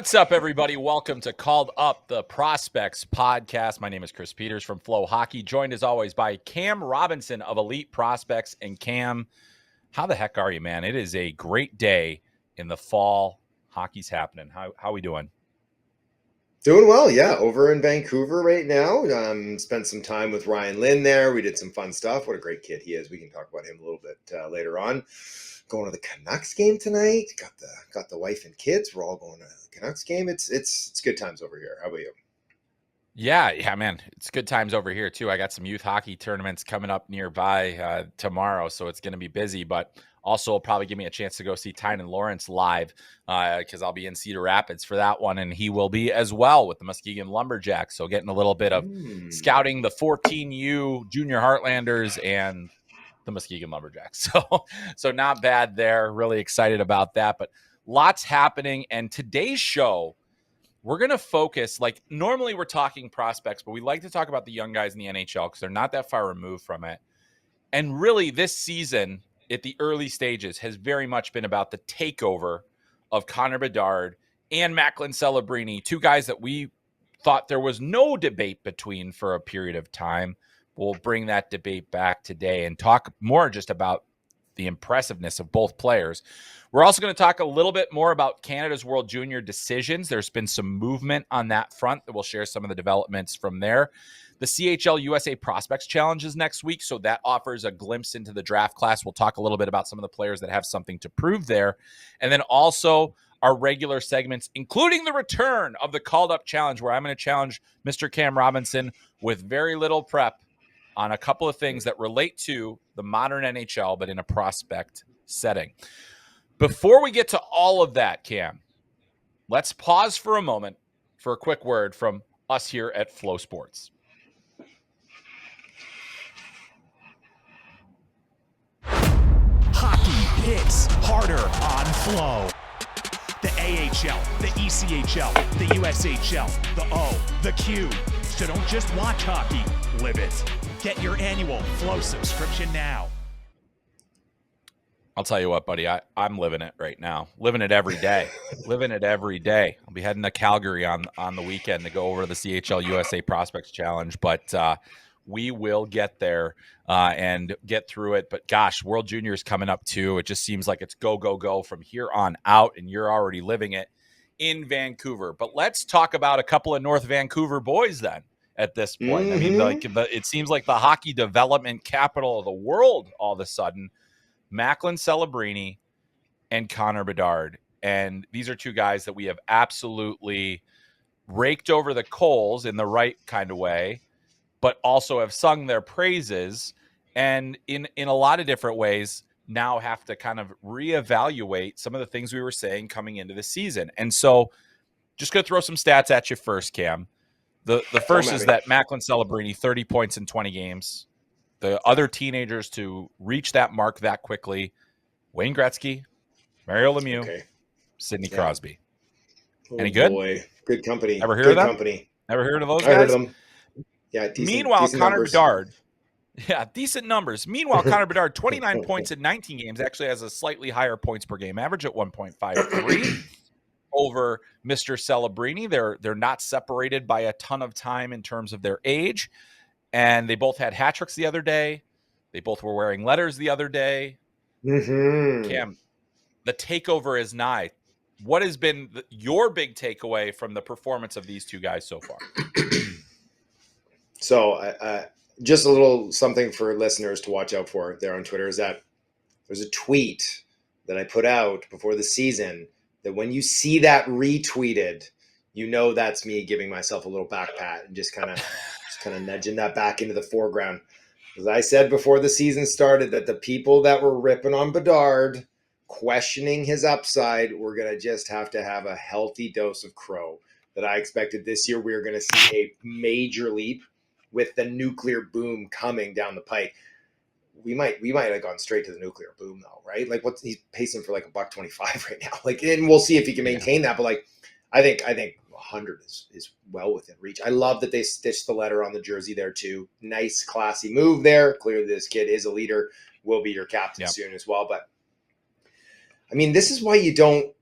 What's up, everybody? Welcome to Called Up, the Prospects podcast. My name is Chris Peters from FloHockey, joined as always by Cam Robinson of Elite Prospects. And Cam, how the heck are you, man? It is a great day in the fall. Hockey's happening. How we doing? Doing well, yeah. Over in Vancouver right now. Spent some time with Ryan Lynn there. We did some fun stuff. What a great kid he is. We can talk about him a little bit later on. Going to the Canucks game tonight. Got the wife and kids. We're all going to the Canucks game. It's good times over here. How about you? Yeah, man. It's good times over here, too. I got some youth hockey tournaments coming up nearby tomorrow, so it's going to be busy, but also will probably give me a chance to go see Tynan Lawrence live because I'll be in Cedar Rapids for that one, and he will be as well with the Muskegon Lumberjacks. So getting a little bit of scouting the 14U Junior Heartlanders and the Muskegon Lumberjacks. So not bad there. Really excited about that, but lots happening. And today's show, we're going to focus, like normally we're talking prospects, but we like to talk about the young guys in the NHL because they're not that far removed from it. And really this season at the early stages has very much been about the takeover of Connor Bedard and Macklin Celebrini, two guys that we thought there was no debate between for a period of time. We'll bring that debate back today and talk more just about the impressiveness of both players. We're also going to talk a little bit more about Canada's World Junior decisions. There's been some movement on that front that we'll share some of the developments from there. The CHL USA Prospects Challenge is next week, so that offers a glimpse into the draft class. We'll talk a little bit about some of the players that have something to prove there. And then also our regular segments, including the return of the Called Up Challenge, where I'm going to challenge Mr. Cam Robinson with very little prep on a couple of things that relate to the modern NHL, but in a prospect setting. Before we get to all of that, Cam, let's pause for a moment for a quick word from us here at Flow Sports. Hockey hits harder on Flow. The AHL, the ECHL, the USHL, the O, the Q. So don't just watch hockey, live it. Get your annual Flow subscription now. I'll tell you what, buddy, I'm living it right now. Living it every day. Living it every day. I'll be heading to Calgary on the weekend to go over to the CHL USA Prospects Challenge, but we will get there and get through it. But gosh, World Junior is coming up too. It just seems like it's go, go, go from here on out, and you're already living it in Vancouver. But let's talk about a couple of North Vancouver boys then at this point. I mean, it seems like the hockey development capital of the world all of a sudden. Macklin Celebrini and Connor Bedard. And these are two guys that we have absolutely raked over the coals in the right kind of way, but also have sung their praises. And in a lot of different ways, now have to kind of reevaluate some of the things we were saying coming into the season. And so just going to throw some stats at you first, Cam. The first is that Macklin Celebrini, 30 points in 20 games. The other teenagers to reach that mark that quickly, Wayne Gretzky, Mario Lemieux, Sidney Crosby. Oh, any good? Boy. Good company. Ever heard good of them? Company. Ever heard of those I guys? heard of them. Yeah, Meanwhile, Connor numbers. Bedard, decent numbers. Meanwhile, Connor Bedard, 29 points in 19 games, actually has a slightly higher points per game average at 1.53 over Mr. Celebrini. They're not separated by a ton of time in terms of their age. And they both had hat tricks the other day. They both were wearing letters the other day. Mm-hmm. Cam, the takeover is nigh. What has been your big takeaway from the performance of these two guys so far? So just a little something for listeners to watch out for there on Twitter is that there's a tweet that I put out before the season that when you see that retweeted, you know that's me giving myself a little back pat and just kind of nudging that back into the foreground. As I said before the season started, that the people that were ripping on Bedard, questioning his upside, were going to just have to have a healthy dose of crow. That I expected this year we were going to see a major leap with the nuclear boom coming down the pike. We might have gone straight to the nuclear boom though, right? Like he's pacing for like $1.25 right now. Like, and we'll see if he can maintain that. But like, I think 100 is well within reach. I love that they stitched the letter on the jersey there too. Nice, classy move there. Clearly this kid is a leader, will be your captain soon as well. But I mean, this is why you don't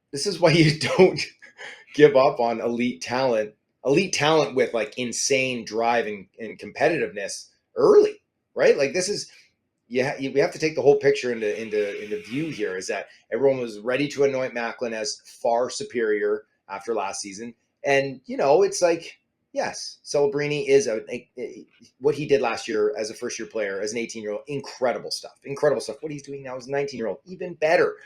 give up on elite talent with like insane drive and competitiveness early, right? Like this is, we have to take the whole picture into view here, is that everyone was ready to anoint Macklin as far superior after last season. And, it's like, yes, Celebrini is what he did last year as a first-year player, as an 18-year-old, incredible stuff. What he's doing now as a 19-year-old, even better.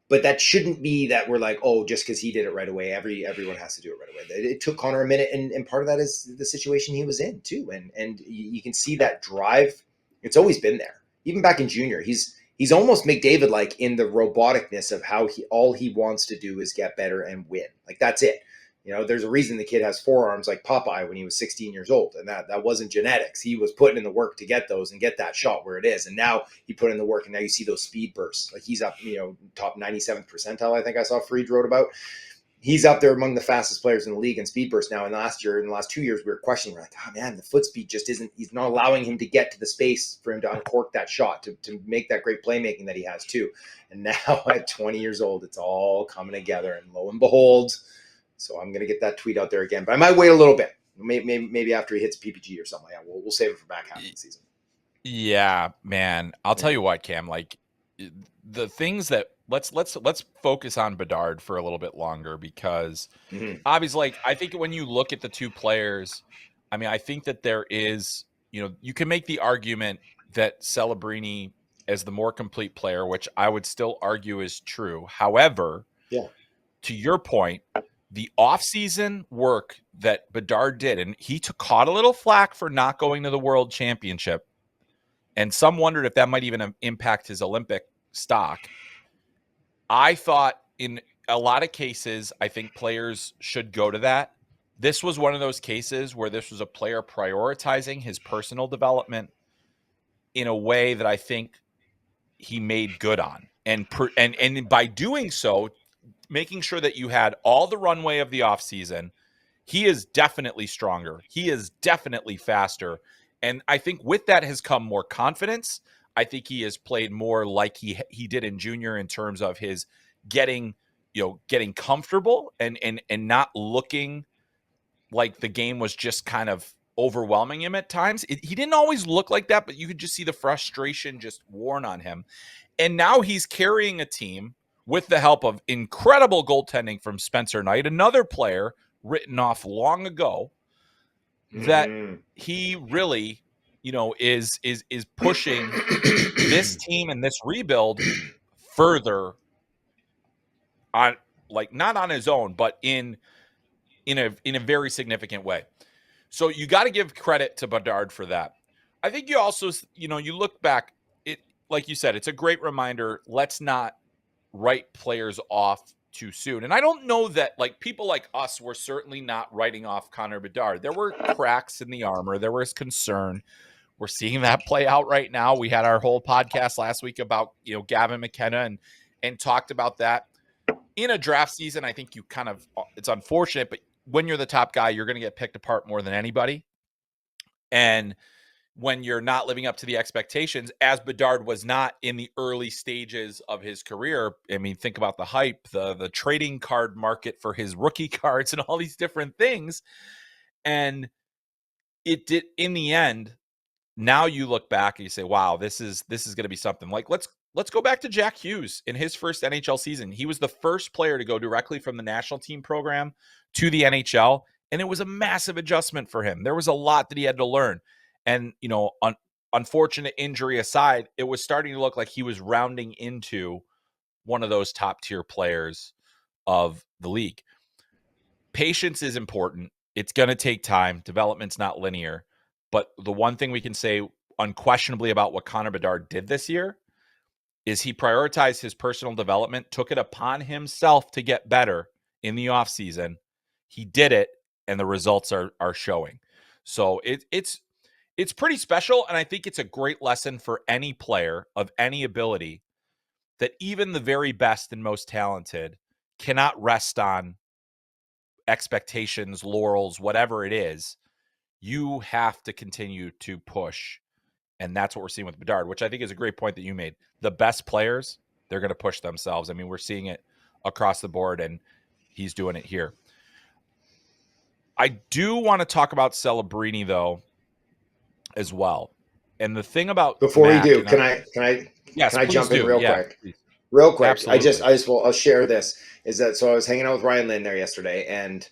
But that shouldn't be that we're like, oh, just because he did it right away, everyone has to do it right away. It took Connor a minute, and part of that is the situation he was in too. And you can see that drive. It's always been there. Even back in junior, he's almost McDavid like in the roboticness of how all he wants to do is get better and win. Like that's it. There's a reason the kid has forearms like Popeye when he was 16 years old, and that wasn't genetics. He was putting in the work to get those and get that shot where it is. And now he put in the work, and now you see those speed bursts. Like he's up, top 97th percentile. I think I saw Fried wrote about. He's up there among the fastest players in the league in speed bursts now. And in the last 2 years, we were questioning, we're like, oh man, the foot speed just isn't, he's not allowing him to get to the space for him to uncork that shot, to make that great playmaking that he has too. And now at 20 years old, it's all coming together, and lo and behold. So I'm going to get that tweet out there again, but I might wait a little bit. Maybe after he hits PPG or something. Yeah, we'll save it for back half of the season. Yeah, man. I'll tell you what, Cam, like the things that let's focus on Bedard for a little bit longer, because obviously, like, I think when you look at the two players, I mean, I think that there is, you can make the argument that Celebrini is the more complete player, which I would still argue is true. However, to your point, the offseason work that Bedard did, and he caught a little flack for not going to the World Championship, and some wondered if that might even impact his Olympic stock. I thought in a lot of cases, I think players should go to that. This was one of those cases where this was a player prioritizing his personal development in a way that I think he made good on. And by doing so, making sure that you had all the runway of the offseason, he is definitely stronger. He is definitely faster. And I think with that has come more confidence. I think he has played more like he did in junior in terms of his getting comfortable and not looking like the game was just kind of overwhelming him at times. He didn't always look like that, but you could just see the frustration just worn on him. And now he's carrying a team with the help of incredible goaltending from Spencer Knight, another player written off long ago, that he really, is pushing this team and this rebuild further on, like, not on his own, but in a very significant way. So you got to give credit to Bedard for that. I think you also, you look back, it, like you said, it's a great reminder. Let's not write players off too soon. And I don't know that, like, people like us were certainly not writing off Connor Bedard. There were cracks in the armor. There was concern. We're seeing that play out right now. We had our whole podcast last week about, Gavin McKenna and talked about that. In a draft season, I think it's unfortunate, but when you're the top guy, you're going to get picked apart more than anybody. And when you're not living up to the expectations, as Bedard was not in the early stages of his career. I mean, think about the hype, the trading card market for his rookie cards and all these different things. And it did, in the end, now you look back and you say, wow, this is going to be something. Like, let's go back to Jack Hughes in his first NHL season. He was the first player to go directly from the national team program to the NHL. And it was a massive adjustment for him. There was a lot that he had to learn. And, unfortunate injury aside, it was starting to look like he was rounding into one of those top tier players of the league. Patience is important. It's going to take time. Development's not linear. But the one thing we can say unquestionably about what Connor Bedard did this year is he prioritized his personal development, took it upon himself to get better in the offseason. He did it, and the results are showing. So it's pretty special, and I think it's a great lesson for any player of any ability that even the very best and most talented cannot rest on expectations, laurels, whatever it is. You have to continue to push, and that's what we're seeing with Bedard, which I think is a great point that you made. The best players, they're going to push themselves. I mean, we're seeing it across the board, and he's doing it here. I do want to talk about Celebrini though, as well. And the thing about Before we Mac, do, and I, can yes, I please jump in do. real Yeah, quick? please. Real quick. Absolutely. I'll share this. Is that so? I was hanging out with Ryan Lynn there yesterday, and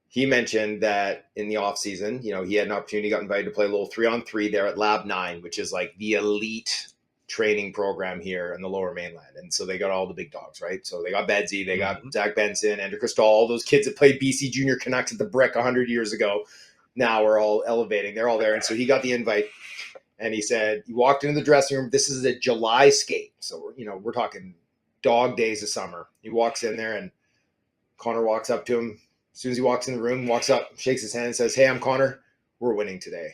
he mentioned that in the off season, he had an opportunity, got invited to play a little 3-on-3 there at Lab 9, which is like the elite training program here in the Lower Mainland. And so they got all the big dogs, right? So they got Bedsy, they got Zach Benson, Andrew Crystal, all those kids that played BC Junior Canucks at the Brick 100 years ago. Now we're all elevating. They're all there. And so he got the invite. And he said, he walked into the dressing room. This is a July skate. So, we're talking dog days of summer. He walks in there and Connor walks up to him. As soon as he walks in the room, walks up, shakes his hand and says, "Hey, I'm Connor. We're winning today."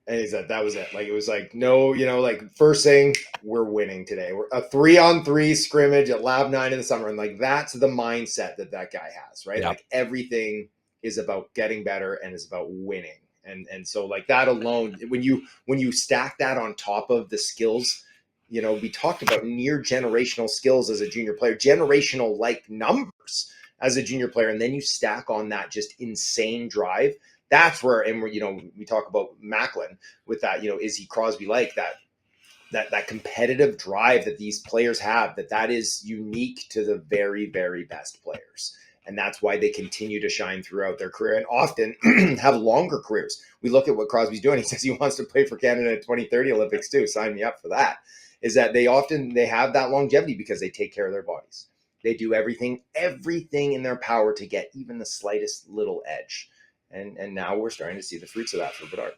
And he said, that was it. Like, it was like, no, like first thing, we're winning today. We're a 3-on-3 scrimmage at Lab 9 in the summer. And like, that's the mindset that guy has, right? Yep. Like everything is about getting better and is about winning. And so like that alone, when you stack that on top of the skills, we talked about near generational skills as a junior player, generational like numbers as a junior player. And then you stack on that just insane drive. That's where, and we talk about Macklin with that, is he Crosby like that competitive drive that these players have, that is unique to the very, very best players. And that's why they continue to shine throughout their career and often have longer careers. We look at what Crosby's doing. He says he wants to play for Canada at 2030 Olympics too. Sign me up for that. Is that they have that longevity because they take care of their bodies. They do everything in their power to get even the slightest little edge. And now we're starting to see the fruits of that for Bedard.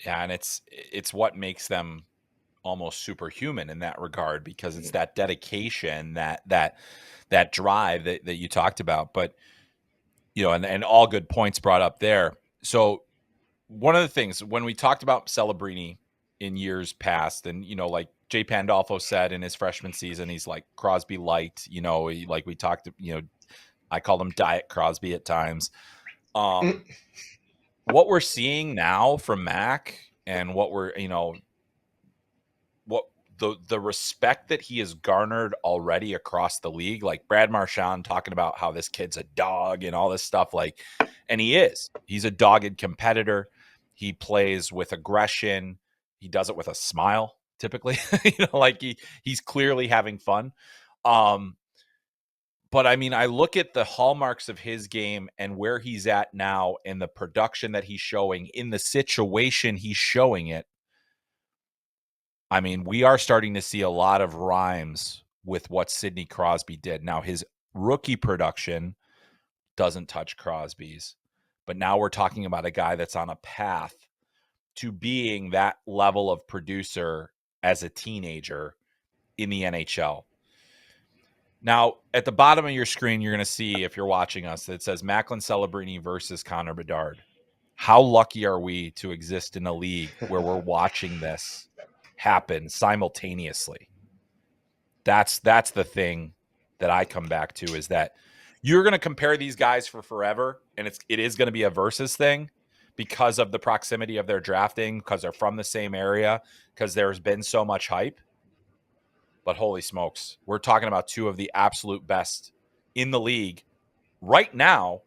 Yeah, and it's what makes them almost superhuman in that regard, because it's that dedication, that drive that you talked about. But and all good points brought up there. So one of the things when we talked about Celebrini in years past, and like Jay Pandolfo said in his freshman season, he's like Crosby light. Like we talked. I called him Diet Crosby at times. What we're seeing now from Mac, and what we're what the respect that he has garnered already across the league, like Brad Marchand talking about how this kid's a dog and all this stuff, like, and he's a dogged competitor. He plays with aggression. He does it with a smile typically. Like he's clearly having fun. But I mean, I look at the hallmarks of his game and where he's at now and the production that he's showing in the situation he's showing it. I mean, we are starting to see a lot of rhymes with what Sidney Crosby did. Now, his rookie production doesn't touch Crosby's, but now we're talking about a guy that's on a path to being that level of producer as a teenager in the NHL. Now, at the bottom of your screen, you're going to see, if you're watching us, that it says Macklin Celebrini versus Connor Bedard. How lucky are we to exist in a league where we're watching this happen simultaneously? That's the thing that I come back to, is that you're going to compare these guys for forever, and it is going to be a versus thing because of the proximity of their drafting, because they're from the same area, because there's been so much hype. But holy smokes, we're talking about two of the absolute best in the league right now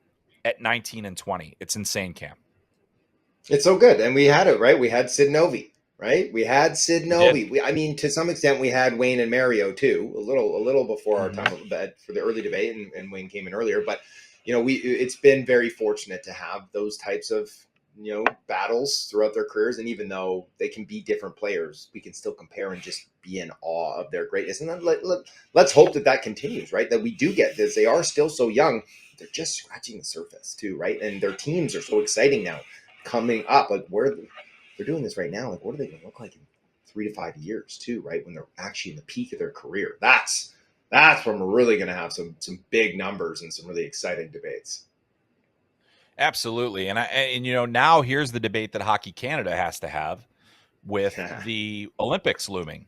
at 19 and 20. It's insane, Cam. It's so good. And we had it, right? We had Sid Novi, right? We had Sid Novi. I mean, to some extent, we had Wayne and Mario too, a little before our time of bed for the early debate, and Wayne came in earlier. But, it's been very fortunate to have those types of, battles throughout their careers. And even though they can be different players, we can still compare and just be in awe of their greatness. And let's hope that continues, right? That we do get this. They are still so young. They're just scratching the surface too, right? And their teams are so exciting now coming up. Like, they're doing this right now. Like, what are they going to look like in 3 to 5 years too, right? When they're actually in the peak of their career. That's when we're really going to have some big numbers and some really exciting debates. Absolutely. And now here's the debate that Hockey Canada has to have with the Olympics looming.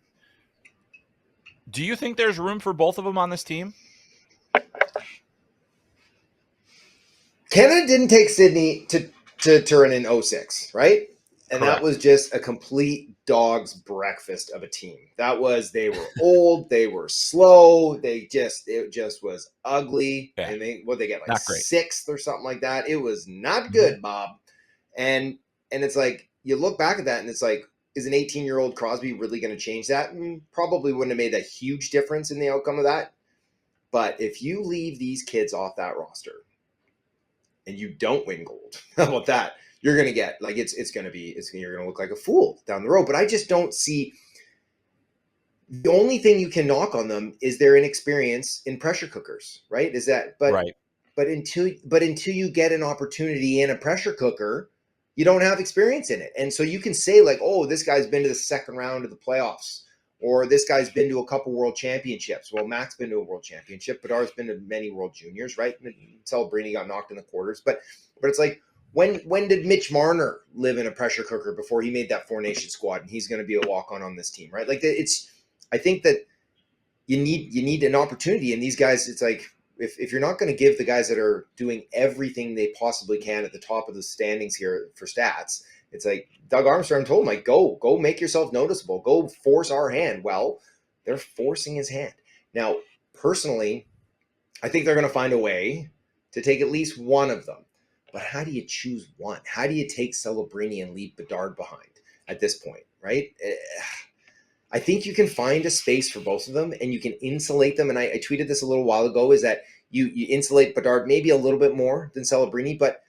Do you think there's room for both of them on this team? Canada didn't take Sydney to Turin in 2006, right? And Correct. that was just a complete dog's breakfast of a team. They were old, they were slow, it just was ugly. Yeah. And they get like Not great. 6th or something like that. It was not good, Bob. And it's like, you look back at that and it's like, is an 18-year-old Crosby really going to change that? Probably wouldn't have made a huge difference in the outcome of that. But if you leave these kids off that roster and you don't win gold, how about that? You're going to get like, you're going to look like a fool down the road. But I just don't see, the only thing you can knock on them is their inexperience in pressure cookers, right? But until you get an opportunity in a pressure cooker, you don't have experience in it. And so you can say like, oh, this guy's been to the second round of the playoffs, or this guy's been to a couple world championships. Well, Mac's been to a world championship, Bedard's been to many world juniors, right? Celebrini got knocked in the quarters. But it's like, when did Mitch Marner live in a pressure cooker before he made that 4-nation squad and he's going to be a walk-on this team, right? Like I think that you need an opportunity, and these guys, it's like, if you're not going to give the guys that are doing everything they possibly can at the top of the standings here for stats, it's like Doug Armstrong told him, like, go make yourself noticeable, go force our hand. Well, they're forcing his hand. Now, personally, I think they're going to find a way to take at least one of them. But how do you choose one? How do you take Celebrini and leave Bedard behind at this point, right? I think you can find a space for both of them, and you can insulate them. And I tweeted this a little while ago, is that you insulate Bedard maybe a little bit more than Celebrini. But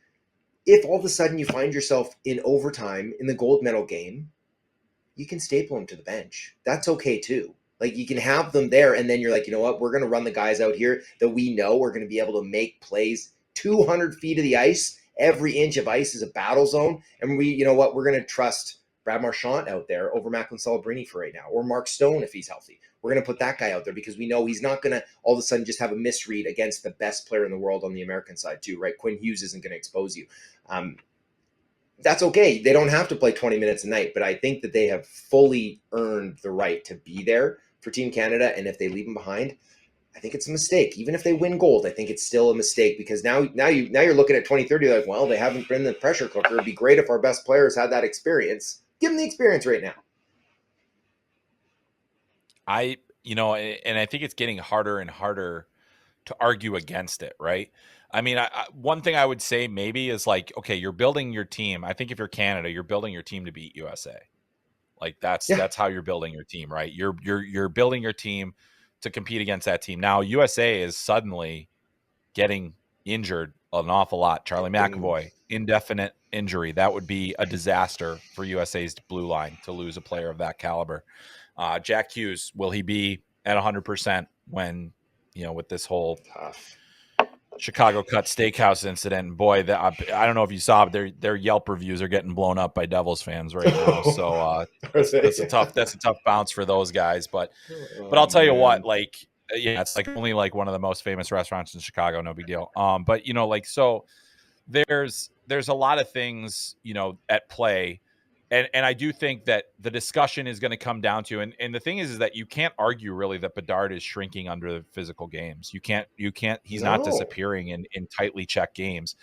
if all of a sudden you find yourself in overtime in the gold medal game, you can staple them to the bench. That's okay too. Like, you can have them there, and then you're like, you know what? We're going to run the guys out here that we know are going to be able to make plays 200 feet of the ice. Every inch of ice is a battle zone. And we're going to trust Brad Marchand out there over Macklin Celebrini for right now, or Mark Stone if he's healthy. We're going to put that guy out there because we know he's not going to all of a sudden just have a misread against the best player in the world on the American side too, right? Quinn Hughes isn't going to expose you. That's okay. They don't have to play 20 minutes a night, but I think that they have fully earned the right to be there for Team Canada. And if they leave them behind, I think it's a mistake. Even if they win gold, I think it's still a mistake, because now you're looking at 2030 like, well, they haven't been in the pressure cooker. It'd be great if our best players had that experience. Give them the experience right now. And I think it's getting harder and harder to argue against it, right? I mean, one thing I would say maybe is like, okay, you're building your team. I think if you're Canada, you're building your team to beat USA. Like that's how you're building your team, right? You're building your team to compete against that team. Now, USA is suddenly getting injured an awful lot. Charlie McAvoy, indefinite injury. That would be a disaster for USA's blue line to lose a player of that caliber. Jack Hughes, will he be at 100% when, with this whole Chicago Cut Steakhouse incident? Boy, I don't know if you saw, but their Yelp reviews are getting blown up by Devils fans right now. So that's a tough bounce for those guys. But I'll tell you what, like, it's like only like one of the most famous restaurants in Chicago, no big deal. But so there's a lot of things at play. And I do think that the discussion is going to come down to, and the thing is that you can't argue really that Bedard is shrinking under the physical games. You can't, he's not disappearing in tightly checked games.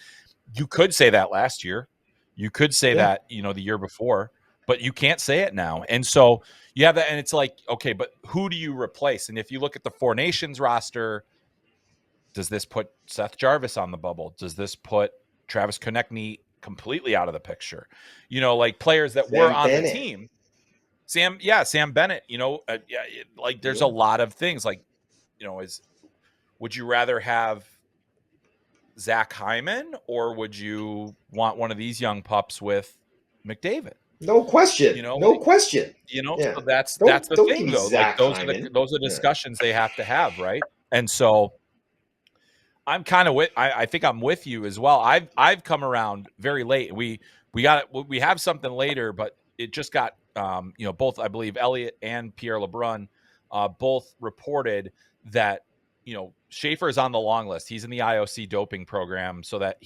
You could say that last year. You could say that, the year before, but you can't say it now. And so you have that, and it's like, okay, but who do you replace? And if you look at the Four Nations roster, does this put Seth Jarvis on the bubble? Does this put Travis Konechny completely out of the picture? Like players that were on the team. Sam Bennett, there's a lot of things like, would you rather have Zach Hyman, or would you want one of these young pups with McDavid? No question. No question. So that's the thing though. Like those are discussions they have to have, right? And so I'm kind of I think I'm with you as well. I've come around very late. We have something later, but it just got both, I believe Elliot and Pierre LeBrun both reported that Schaefer is on the long list. He's in the IOC doping program, so that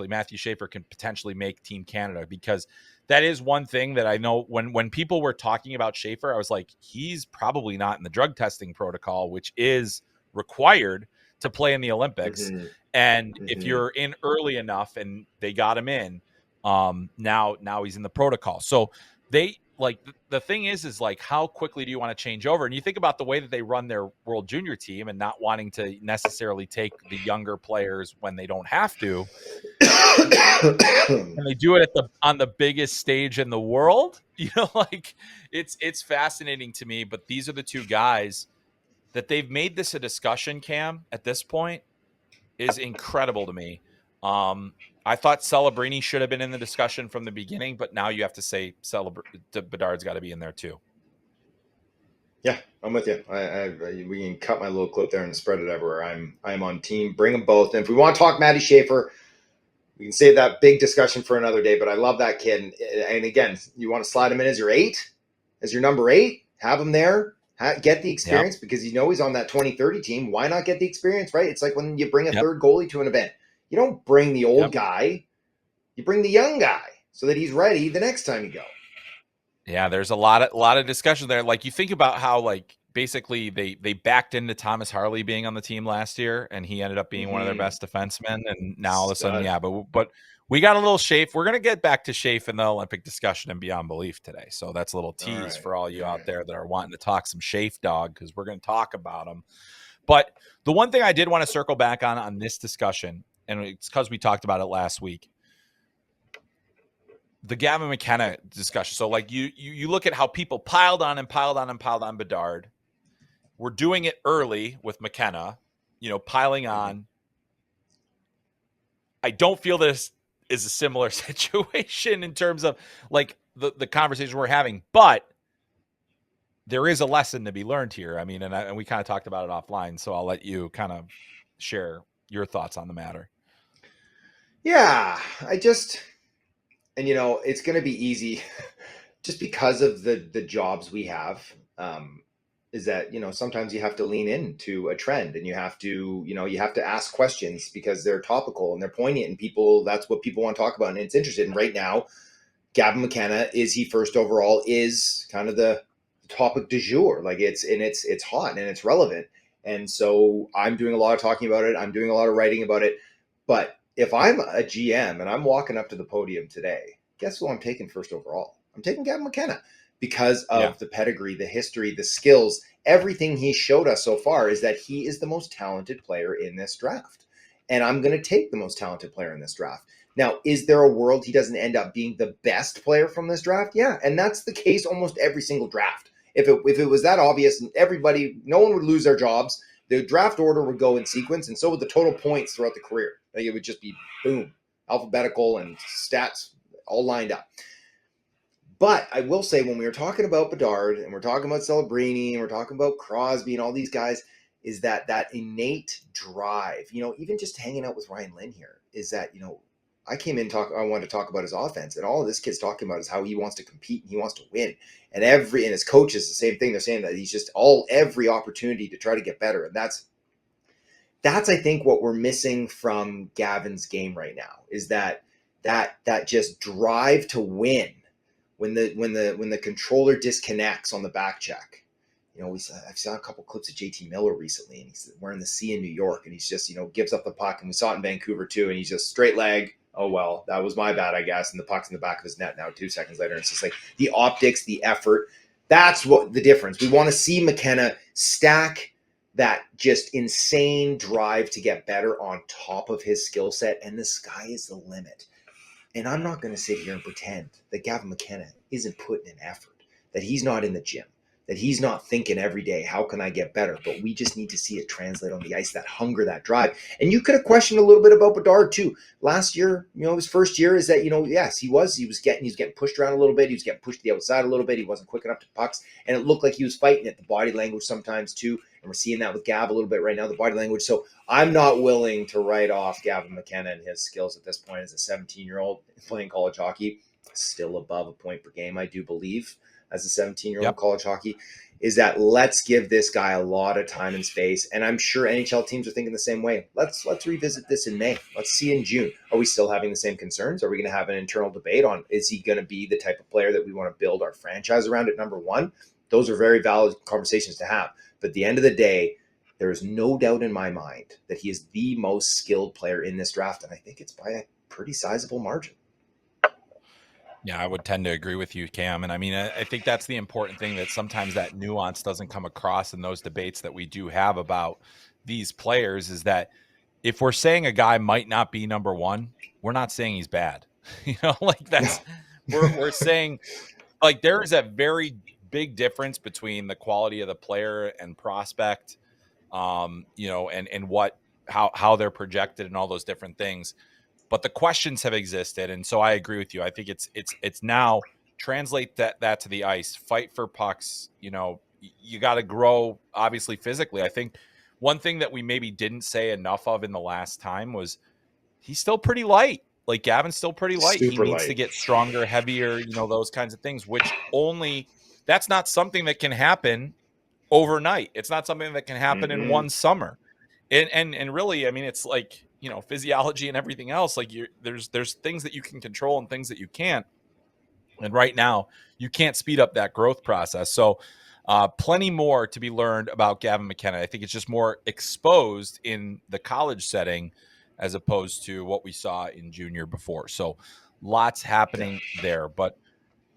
Matthew Schaefer can potentially make Team Canada, because that is one thing that I know when people were talking about Schaefer, I was like, he's probably not in the drug testing protocol, which is required to play in the Olympics. And if you're in early enough and they got him in, Now he's in the protocol. So they like the thing is like how quickly do you want to change over? And you think about the way that they run their World Junior team and not wanting to necessarily take the younger players when they don't have to. And they do it on the biggest stage in the world. Like it's fascinating to me. But these are the two guys that they've made this a discussion. Cam at this point is incredible to me. I thought Celebrini should have been in the discussion from the beginning, but now you have to say Bedard's got to be in there too. Yeah, I'm with you. We can cut my little clip there and spread it everywhere. I'm on team. Bring them both. And if we want to talk Matty Schaefer, we can save that big discussion for another day. But I love that kid. And again, you want to slide him in as your 8, as your number 8. Have him there. Get the experience because he's on that 2030 team. Why not get the experience, right? It's like when you bring a third goalie to an event. You don't bring the old guy. You bring the young guy so that he's ready the next time you go. Yeah, there's a lot of discussion there. Like you think about how like basically they backed into Thomas Harley being on the team last year, and he ended up being one of their best defensemen. And now all of a sudden, but we got a little Schaefer. We're gonna get back to Schaefer in the Olympic discussion and beyond belief today. So that's a little tease for all you out there that are wanting to talk some Schaefer dog because we're gonna talk about him. But the one thing I did want to circle back on this discussion, and it's because we talked about it last week. The Gavin McKenna discussion. So like you look at how people piled on Bedard. We're doing it early with McKenna, piling on. I don't feel this is a similar situation in terms of like the conversation we're having, but there is a lesson to be learned here. I mean, and we kind of talked about it offline, so I'll let you kind of share your thoughts on the matter. Yeah, and it's going to be easy just because of the jobs we have, is that, sometimes you have to lean into a trend and you have to ask questions because they're topical and they're poignant and that's what people want to talk about and it's interested in right now. Gavin McKenna, is he first overall, is kind of the topic du jour. Like it's hot and it's relevant. And so I'm doing a lot of talking about it. I'm doing a lot of writing about it, but if I'm a GM and I'm walking up to the podium today, guess who I'm taking first overall? I'm taking Gavin McKenna because of the pedigree, the history, the skills, everything he showed us so far is that he is the most talented player in this draft. And I'm going to take the most talented player in this draft. Now, is there a world he doesn't end up being the best player from this draft? Yeah, and that's the case almost every single draft. If it was that obvious, no one would lose their jobs. The draft order would go in sequence, and so would the total points throughout the career. Like it would just be boom, alphabetical and stats all lined up. But I will say, when we were talking about Bedard and we're talking about Celebrini and we're talking about Crosby and all these guys, is that innate drive. Even just hanging out with Ryan Lynn here is that I came in I wanted to talk about his offense, and all of this kid's talking about is how he wants to compete and he wants to win. And his coach is the same thing. They're saying that he's just every opportunity to try to get better. And that's I think what we're missing from Gavin's game right now is that just drive to win when the controller disconnects on the back check. I've seen a couple clips of JT Miller recently, and he's wearing the C in New York, and he's just gives up the puck, and we saw it in Vancouver too, and he's just straight leg. Oh well, that was my bad, I guess. And the puck's in the back of his net now. 2 seconds later, and it's just like the optics, the effort. That's what the difference. We want to see McKenna stack that just insane drive to get better on top of his skill set, and the sky is the limit. And I'm not going to sit here and pretend that Gavin McKenna isn't putting in effort, that he's not in the gym, that he's not thinking every day, how can I get better? But we just need to see it translate on the ice, that hunger, that drive. And you could have questioned a little bit about Bedard too. Last year, his first year is that, yes, he was getting pushed around a little bit. He was getting pushed to the outside a little bit. He wasn't quick enough to pucks. And it looked like he was fighting it, the body language sometimes too. And we're seeing that with Gav a little bit right now, the body language. So I'm not willing to write off Gavin McKenna and his skills at this point as a 17-year-old playing college hockey. Still above a point per game, I do believe, as a 17-year-old in college hockey, is that let's give this guy a lot of time and space. And I'm sure NHL teams are thinking the same way. Let's revisit this in May. Let's see in June. Are we still having the same concerns? Are we going to have an internal debate on, is he going to be the type of player that we want to build our franchise around at number one? Those are very valid conversations to have. But at the end of the day, there is no doubt in my mind that he is the most skilled player in this draft. And I think it's by a pretty sizable margin. Yeah, I would tend to agree with you, Cam. And I mean, I think that's the important thing, that sometimes that nuance doesn't come across in those debates that we do have about these players, is that if we're saying a guy might not be number one, we're not saying he's bad. Like No. we're saying, like, there is a very big difference between the quality of the player and prospect, and what how they're projected and all those different things. But the questions have existed, and so I agree with you. I think it's now translate that to the ice, fight for pucks. You got to grow, obviously, physically. I think one thing that we maybe didn't say enough of in the last time was he's still pretty light. Like, Gavin's still pretty light. He Super needs to light. get stronger, heavier, those kinds of things, which that's not something that can happen overnight. It's not something that can happen in Mm-mm. one summer. And really, I mean, it's like, physiology and everything else. Like, there's things that you can control and things that you can't. And right now, you can't speed up that growth process. So, plenty more to be learned about Gavin McKenna. I think it's just more exposed in the college setting as opposed to what we saw in junior before. So, lots happening there. But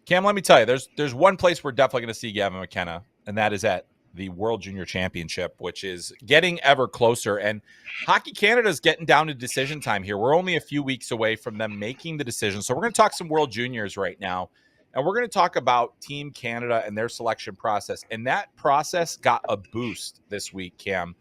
Cam, let me tell you, there's one place we're definitely going to see Gavin McKenna, and that is at the World Junior Championship, which is getting ever closer. And Hockey Canada is getting down to decision time here. We're only a few weeks away from them making the decision. So we're going to talk some World Juniors right now, and we're going to talk about Team Canada and their selection process. And that process got a boost this week, Cam.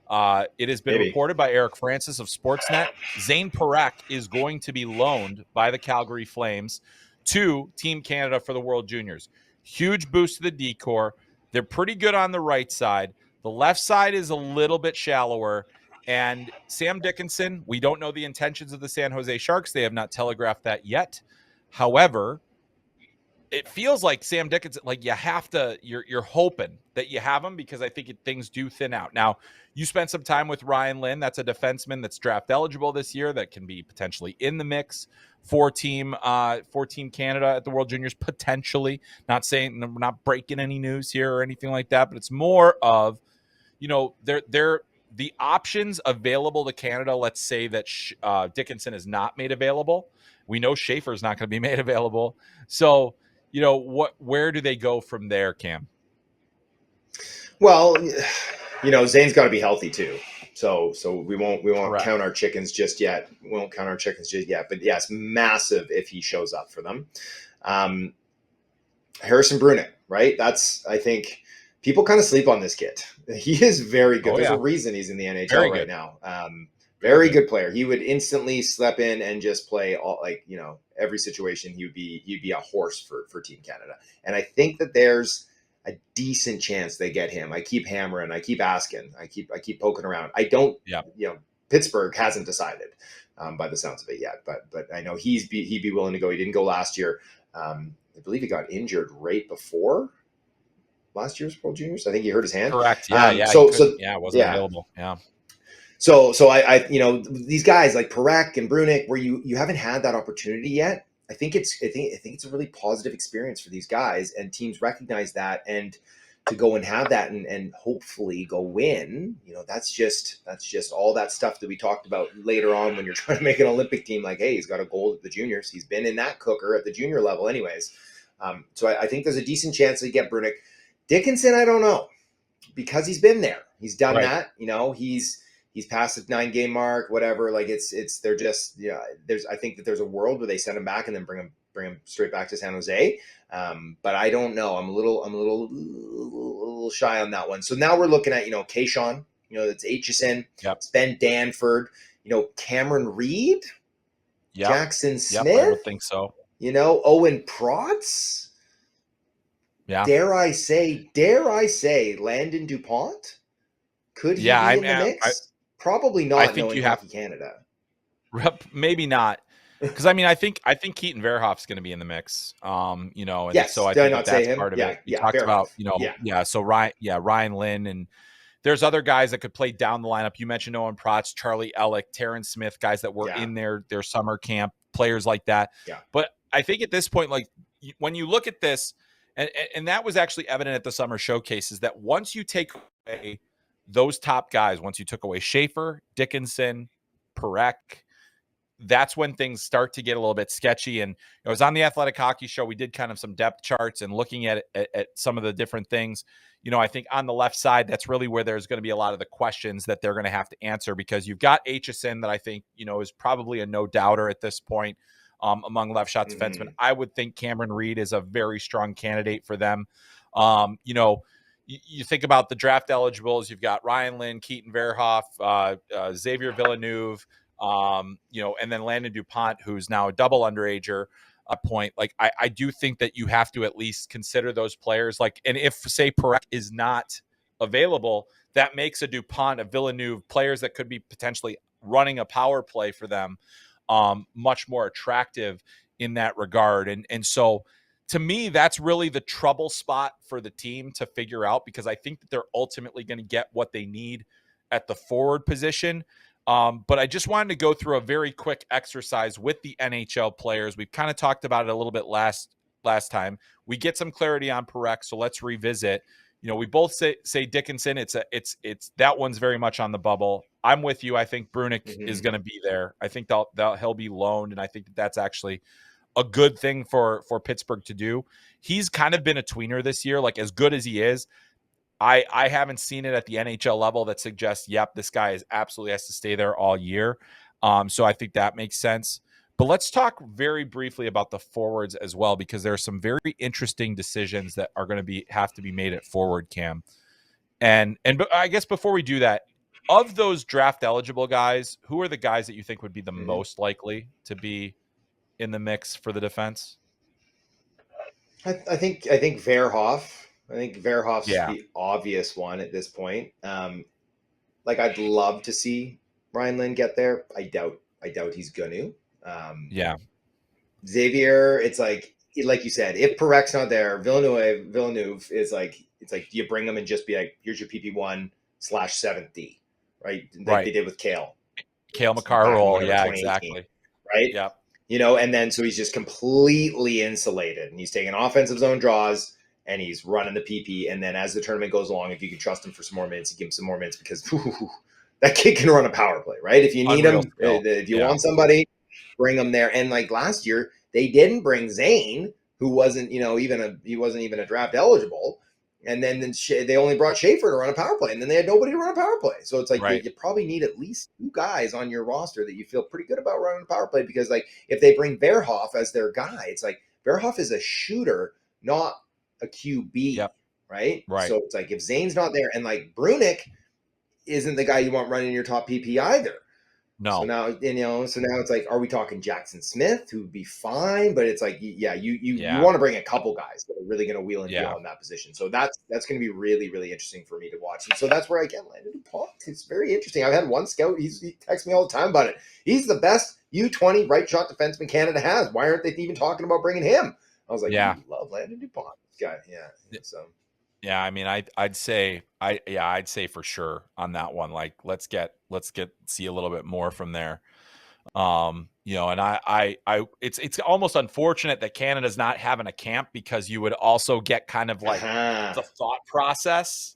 It has been Maybe. reported by Eric Francis of Sportsnet. Zane Parekh is going to be loaned by the Calgary Flames to Team Canada for the World Juniors. Huge boost to the D-Corps. They're pretty good on the right side. The left side is a little bit shallower. And Sam Dickinson, we don't know the intentions of the San Jose Sharks. They have not telegraphed that yet. However, it feels like Sam Dickinson, like you're hoping that you have him, because I think things do thin out. Now, you spent some time with Ryan Lynn. That's a defenseman that's draft eligible this year that can be potentially in the mix for Team Canada at the World Juniors, potentially. Not saying, we're not breaking any news here or anything like that, but it's more of, they're the options available to Canada. Let's say that Dickinson is not made available. We know Schaefer is not going to be made available. So, where do they go from there, Cam? Well, Zane's got to be healthy too. So we won't Correct. count our chickens just yet. We won't count our chickens just yet. But yes, massive if he shows up for them. Harrison Brunik, right? I think people kind of sleep on this kid. He is very good. There's a reason he's in the NHL right now. Very good player. He would instantly step in and just play every situation. He'd be a horse for Team Canada. And I think that there's a decent chance they get him. I keep hammering. I keep asking. I keep poking around. I don't. Yeah. Pittsburgh hasn't decided by the sounds of it yet. But I know he'd be willing to go. He didn't go last year. I believe he got injured right before last year's World Juniors. I think he hurt his hand. Correct. Yeah. It wasn't available. Yeah. So I these guys like Parekh and Brunik, where you haven't had that opportunity yet. I think it's a really positive experience for these guys, and teams recognize that, and to go and have that and hopefully go win. That's just all that stuff that we talked about later on when you're trying to make an Olympic team. Like, hey, he's got a gold at the juniors. He's been in that cooker at the junior level, anyways. So I think there's a decent chance they get Brunik. Dickinson, I don't know, because he's been there. He's done that. He's past the 9-game mark, whatever. Like they're just, I think that there's a world where they send him back and then bring him straight back to San Jose. But I don't know. I'm a little shy on that one. So now we're looking at, Kayshawn, it's Aitchison, it's Ben Danford, Cameron Reed, Jackson Smith. Yep, I would think so. Owen Protz. Yeah. Dare I say Landon DuPont? Could he be in the mix? Probably not. I think you have Canada. Maybe not, because I think Keaton Verhoff's going to be in the mix. And yes, so I think that's part of it. You talked Verhoff. about, So Ryan Lynn, and there's other guys that could play down the lineup. You mentioned Owen Protz, Charlie Ellick, Terrence Smith, guys that were in their summer camp, players like that. Yeah. But I think at this point, like when you look at this, and that was actually evident at the summer showcases, that once you take away those top guys, once you took away Schaefer, Dickinson, Parekh, that's when things start to get a little bit sketchy. And I was on the Athletic Hockey Show. We did kind of some depth charts and looking at some of the different things. I think on the left side, that's really where there's going to be a lot of the questions that they're going to have to answer, because you've got Hutson that I think, is probably a no doubter at this point among left shot defensemen. I would think Cameron Reed is a very strong candidate for them. You think about the draft eligibles, you've got Ryan Lynn, Keaton Verhoff, Xavier Villeneuve, and then Landon DuPont, who's now a double underager point. Like, I do think that you have to at least consider those players. Like, and if, say, Parekh is not available, that makes a DuPont, a Villeneuve, players that could be potentially running a power play for them much more attractive in that regard. And so, to me, that's really the trouble spot for the team to figure out, because I think that they're ultimately going to get what they need at the forward position. But I just wanted to go through a very quick exercise with the NHL players. We've kind of talked about it a little bit last time. We get some clarity on Parekh, so let's revisit. We both say Dickinson. It's that one's very much on the bubble. I'm with you. I think Brunick is going to be there. I think he'll be loaned, and I think that's actually a good thing for Pittsburgh to do. He's kind of been a tweener this year. Like, as good as he is, I haven't seen it at the NHL level that suggests, yep, this guy absolutely has to stay there all year. So I think that makes sense. But let's talk very briefly about the forwards as well, because there are some very interesting decisions that are going to have to be made at forward, Cam. And I guess before we do that, of those draft eligible guys, who are the guys that you think would be the most likely to be in the mix for the defense? I think Verhoff. I think Verhoff's the obvious one at this point. I'd love to see Ryan Lynn get there. I doubt he's going to. Xavier, it's like you said, if Parekh's not there, Villeneuve is like, it's like, do you bring him and just be like, here's your PP1/7th D, right? Like they did with Cale McCarroll. Yeah, exactly. Right. Yeah. And then so he's just completely insulated, and he's taking offensive zone draws, and he's running the PP. And then as the tournament goes along, if you can trust him for some more minutes, you give him some more minutes, because that kid can run a power play, right? If you need him, if you want somebody, bring him there. And like last year, they didn't bring Zane, who wasn't, he wasn't even a draft eligible. And then they only brought Schaefer to run a power play, and then they had nobody to run a power play. So it's like you probably need at least 2 guys on your roster that you feel pretty good about running a power play, because like if they bring Verhoff as their guy, it's like Verhoff is a shooter, not a QB, right? So it's like if Zane's not there, and like Brunick isn't the guy you want running your top PP either. No. So now, it's like, are we talking Jackson Smith, who would be fine? But it's like, you want to bring a couple guys that are really going to wheel and deal on that position. So that's going to be really, really interesting for me to watch. And so that's where, again, Landon DuPont, it's very interesting. I've had one scout, he texts me all the time about it. He's the best U20 right shot defenseman Canada has. Why aren't they even talking about bringing him? I was like, you love Landon DuPont. Guy. Yeah. So. Yeah, I mean, I'd say for sure on that one. Like, let's see a little bit more from there. And it's almost unfortunate that Canada's not having a camp, because you would also get kind of like the thought process,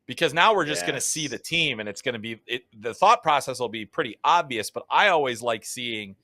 because now we're just going to see the team, and it's going to be the thought process will be pretty obvious. But I always like seeing,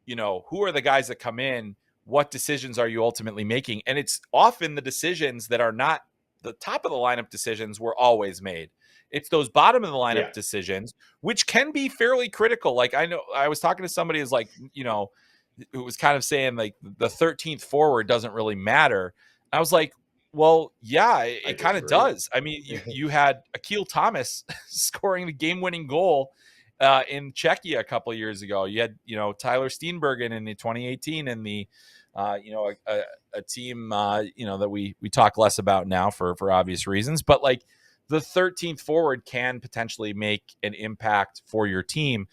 who are the guys that come in, what decisions are you ultimately making, and it's often the decisions that are not the top of the lineup decisions were always made. It's those bottom of the lineup decisions, which can be fairly critical. Like, I know I was talking to somebody who's like, who was kind of saying like the 13th forward doesn't really matter. I was like, well, yeah, it kind of does. I mean, you had Akil Thomas scoring the game-winning goal in Czechia a couple of years ago. You had, Tyler Steenbergen in the 2018 and the, a team, that we talk less about now for obvious reasons, but like the 13th forward can potentially make an impact for your team.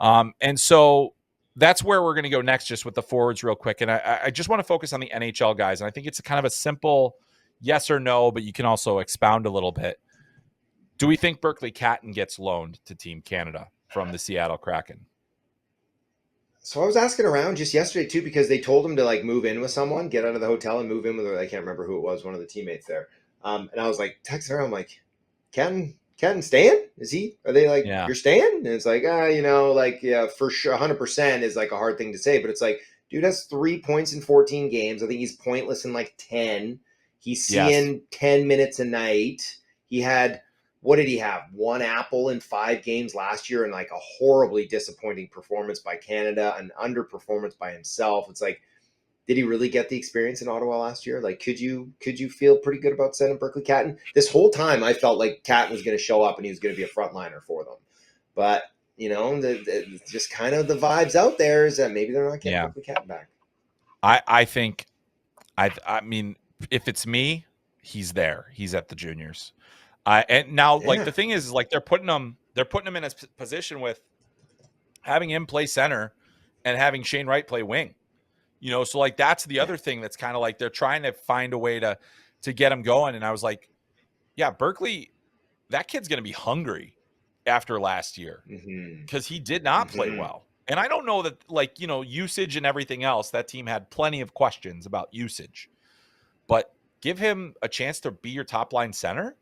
And so that's where we're going to go next, just with the forwards real quick. And I just want to focus on the NHL guys. And I think it's kind of a simple yes or no, but you can also expound a little bit. Do we think Berkeley Catton gets loaned to Team Canada from the Seattle Kraken? So I was asking around just yesterday too, because they told him to like move in with someone, get out of the hotel and move in with, I can't remember who it was, one of the teammates there. And I was like texting her, I'm like, Ken staying? Is he? Are they like, Yeah. you're staying? And it's like, yeah, for sure, 100% is like a hard thing to say, but it's like, dude has 3 points in 14 games. I think he's pointless in like 10. He's seeing 10 minutes a night. He had, what did he have? 1 apple in 5 games last year, and like a horribly disappointing performance by Canada, an underperformance by himself. It's like, did he really get the experience in Ottawa last year? Like, could you feel pretty good about sending Berkeley Catton? This whole time, I felt like Catton was going to show up and he was going to be a frontliner for them. But just kind of the vibes out there is that maybe they're not getting Berkeley Catton back. I think, I mean, if it's me, he's there. He's at the juniors. And now, like, the thing is, like, they're putting him in a position with having him play center and having Shane Wright play wing. So like that's the other thing that's kind of like they're trying to find a way to get him going. And I was like, yeah, Berkeley, that kid's going to be hungry after last year because he did not play well. And I don't know that, like, usage and everything else, that team had plenty of questions about usage. But give him a chance to be your top line center.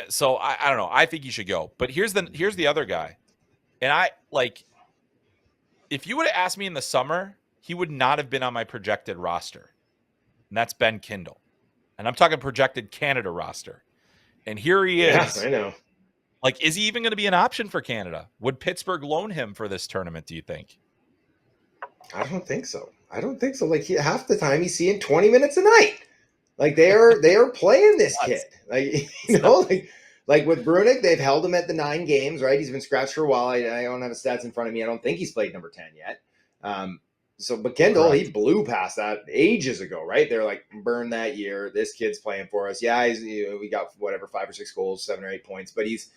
So I don't know. I think he should go. But here's the other guy. And I like, if you would have asked me in the summer, he would not have been on my projected roster. And that's Ben Kindle. And I'm talking projected Canada roster. And here he is. Yeah, I know. Like, is he even going to be an option for Canada? Would Pittsburgh loan him for this tournament, do you think? I don't think so. Like, half the time he's seeing 20 minutes a night. Like, they are playing this kid. Like, like with Brunik, they've held him at the 9 games, right? He's been scratched for a while. I don't have his stats in front of me. I don't think he's played number 10 yet. But Kendall, he blew past that ages ago, right? They're like, burn that year. This kid's playing for us. Yeah, we got whatever 5 or 6 goals, 7 or 8 points, but he's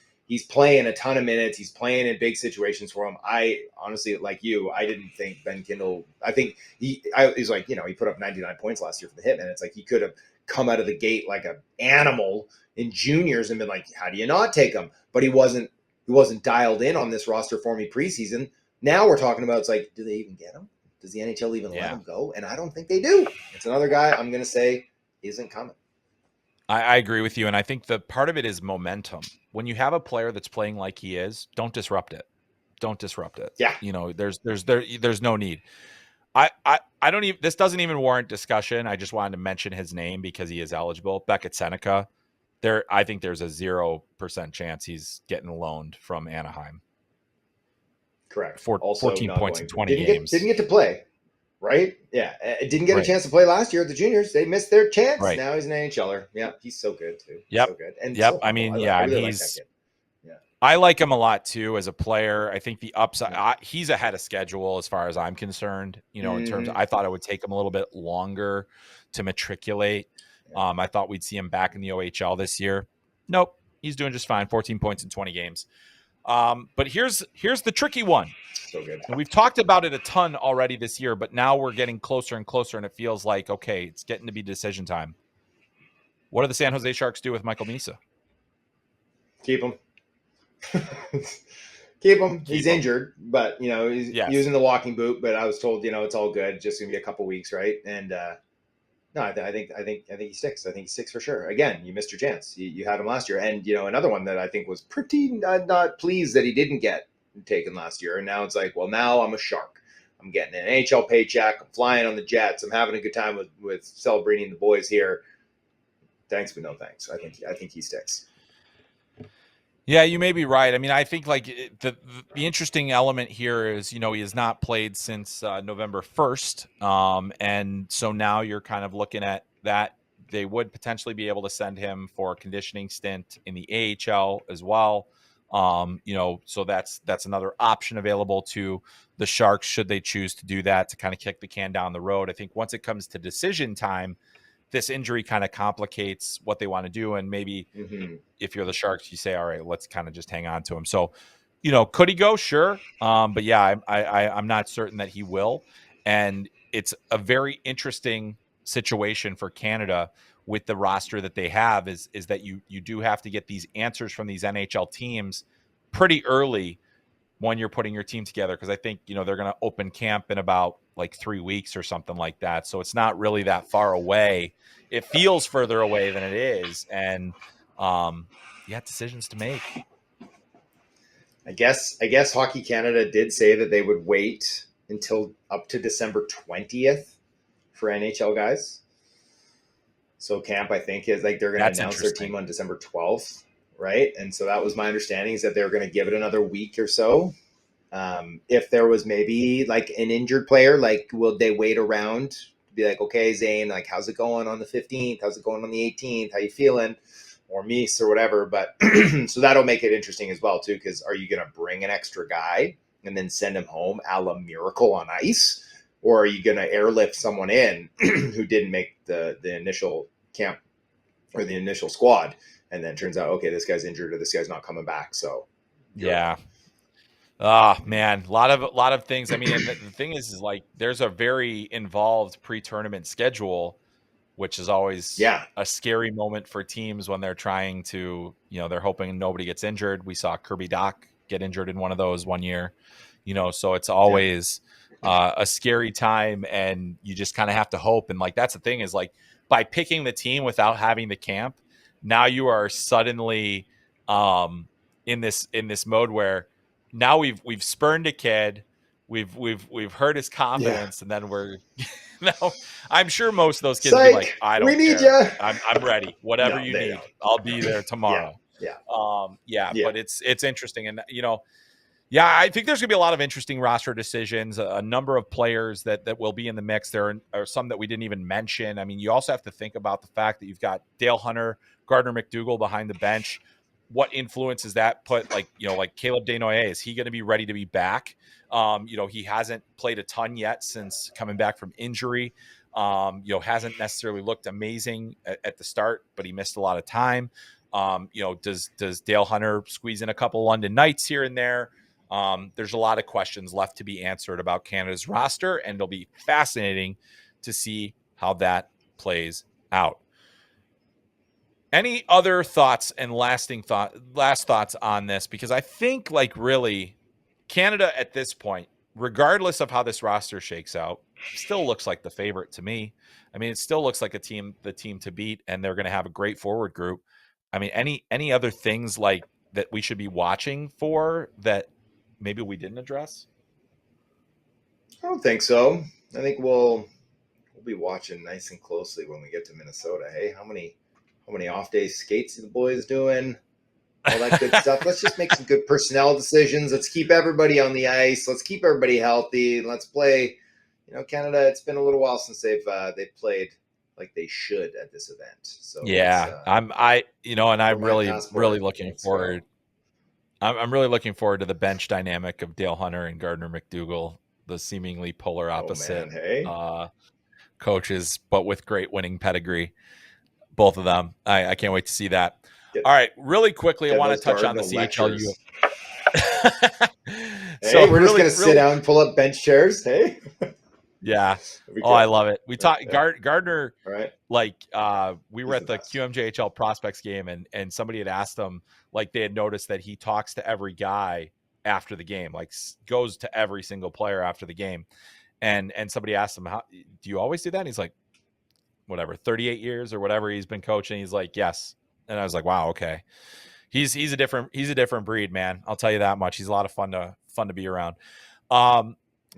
playing a ton of minutes. He's playing in big situations for him. I honestly, like you, I didn't think Ben Kindle. I think he's like, he put up 99 points last year for the Hitmen. It's like he could have come out of the gate like an animal in juniors and been like, how do you not take him? But he wasn't dialed in on this roster for me preseason. Now we're talking about, it's like, do they even get him? Does the NHL even let him go? And I don't think they do. It's another guy I'm going to say isn't coming. I agree with you. And I think the part of it is momentum. When you have a player that's playing like he is, don't disrupt it. Yeah. There's no need. I don't even, this doesn't even warrant discussion. I just wanted to mention his name because he is eligible. Beckett Seneca. I think there's a 0% chance he's getting loaned from Anaheim. Correct. 14 points in 20 games. Didn't get to play, right? Yeah. Didn't get a chance to play last year at the juniors. They missed their chance. Right. Now he's an NHLer. Yeah. He's so good too. Yep. So good. And I mean, I really like that kid. Yeah. I like him a lot too as a player. I think the upside, he's ahead of schedule as far as I'm concerned, in terms of, I thought it would take him a little bit longer to matriculate. Yeah. I thought we'd see him back in the OHL this year. Nope. He's doing just fine. 14 points in 20 games. But here's the tricky one. So good. And we've talked about it a ton already this year, but now we're getting closer and closer, and it feels like, okay, it's getting to be decision time. What do the San Jose Sharks do with Michael Misa? Keep him. He's injured, but he's using the walking boot. But I was told, it's all good. Just gonna be a couple weeks, right? And no, I think he sticks. I think he sticks for sure. Again, you missed your chance. You had him last year, and another one that I think was pretty not pleased that he didn't get taken last year. And now it's like, well, now I'm a Shark. I'm getting an NHL paycheck. I'm flying on the jets. I'm having a good time with Celebrini and the boys here. Thanks, but no thanks. I think he sticks. Yeah, you may be right. I mean, I think like the interesting element here is, he has not played since November 1st. And so now you're kind of looking at that. They would potentially be able to send him for a conditioning stint in the AHL as well. So that's another option available to the Sharks should they choose to do that, to kind of kick the can down the road. I think once it comes to decision time, this injury kind of complicates what they want to do. And maybe if you're the Sharks, you say, all right, let's kind of just hang on to him. So, could he go? Sure. But yeah, I'm not certain that he will. And it's a very interesting situation for Canada with the roster that they have is that you do have to get these answers from these NHL teams pretty early when you're putting your team together. Cause I think, they're going to open camp in about like 3 weeks or something like that. So it's not really that far away. It feels further away than it is. And decisions to make. I guess Hockey Canada did say that they would wait until up to December 20th for NHL guys. So camp, I think, is like they're going to announce their team on December 12th, right? And so that was my understanding, is that they were going to give it another week or so. If there was maybe like an injured player, like will they wait around to be like, okay, Zane, like how's it going on the 15th? How's it going on the 18th? How you feeling? Or Mies or whatever. But so that'll make it interesting as well too, because are you going to bring an extra guy and then send him home a la Miracle on Ice? Or are you going to airlift someone in who didn't make the initial camp or the initial squad, and then turns out, okay, this guy's injured or this guy's not coming back? So yeah. Oh man, a lot of things. I mean, and the thing is like there's a very involved pre-tournament schedule, which is always a scary moment for teams when they're trying to, they're hoping nobody gets injured. We saw Kirby Dach get injured in one of those one year, so it's always a scary time, and you just kind of have to hope. And like, that's the thing, is like by picking the team without having the camp, now you are suddenly in this mode where now we've spurned a kid, we've hurt his confidence, and then we're now I'm sure most of those kids will be like, I don't care. I'm ready. Whatever you need, I'll be there tomorrow. But it's interesting, and I think there's gonna be a lot of interesting roster decisions. A number of players that will be in the mix. There are some that we didn't even mention. I mean, you also have to think about the fact that you've got Dale Hunter, Gardner McDougall behind the bench. What influence is that put? Like Caleb Desnoyers, is he going to be ready to be back? He hasn't played a ton yet since coming back from injury. Hasn't necessarily looked amazing at the start, but he missed a lot of time. Does Dale Hunter squeeze in a couple London Knights here and there? There's a lot of questions left to be answered about Canada's roster, and it'll be fascinating to see how that plays out. Any other thoughts and last thoughts on this? Because I think, like, really, Canada at this point, regardless of how this roster shakes out, still looks like the favorite to me. I mean, it still looks like the team to beat, and they're going to have a great forward group. I mean, any other things like that we should be watching for that maybe we didn't address? I don't think so. I think we'll be watching nice and closely when we get to Minnesota. Hey, how many off day skates are the boys doing? All that good stuff. Let's just make some good personnel decisions. Let's keep everybody on the ice. Let's keep everybody healthy. Let's play. Canada, it's been a little while since they've played like they should at this event. So I'm really looking forward. I'm really looking forward to the bench dynamic of Dale Hunter and Gardner McDougall, the seemingly polar opposite coaches, but with great winning pedigree. Both of them. I can't wait to see that. All right, really quickly, I want to touch on the CHL. So we're just going to sit down and pull up bench chairs. Hey. Yeah. I love it. We talked Gardner. All right. Like we were at the QMJHL Prospects game, and somebody had asked him, like they had noticed that he talks to every guy after the game, like goes to every single player after the game. And somebody asked him, "How do you always do that?" And he's like, whatever, 38 years or whatever he's been coaching. He's like, yes. And I was like, wow, okay. He's a different breed, man. I'll tell you that much. He's a lot of fun to be around. All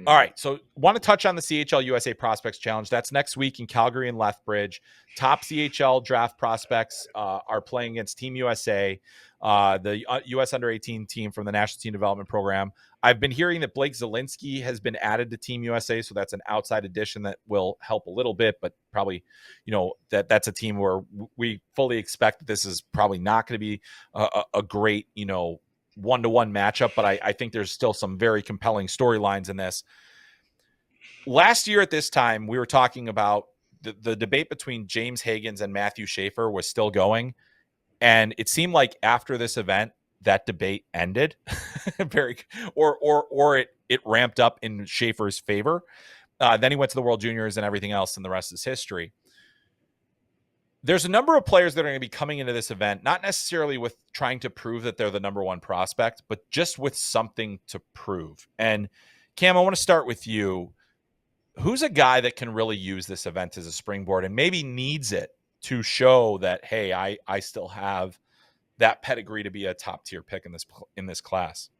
right. So want to touch on the CHL USA Prospects Challenge. That's next week in Calgary and Lethbridge. Top CHL draft prospects are playing against Team USA, the US Under-18 team from the National Team Development Program. I've been hearing that Blake Zielinski has been added to Team USA, so that's an outside addition that will help a little bit, but probably, that's a team where we fully expect that this is probably not going to be a great, one-to-one matchup, but I think there's still some very compelling storylines in this. Last year at this time, we were talking about the debate between James Higgins and Matthew Schaefer was still going. And it seemed like after this event, that debate ended or it ramped up in Schaefer's favor. Then he went to the World Juniors and everything else, and the rest is history. There's a number of players that are going to be coming into this event, not necessarily with trying to prove that they're the number one prospect, but just with something to prove. And Cam, I want to start with you. Who's a guy that can really use this event as a springboard and maybe needs it to show that, hey, I still have that pedigree to be a top tier pick in this class.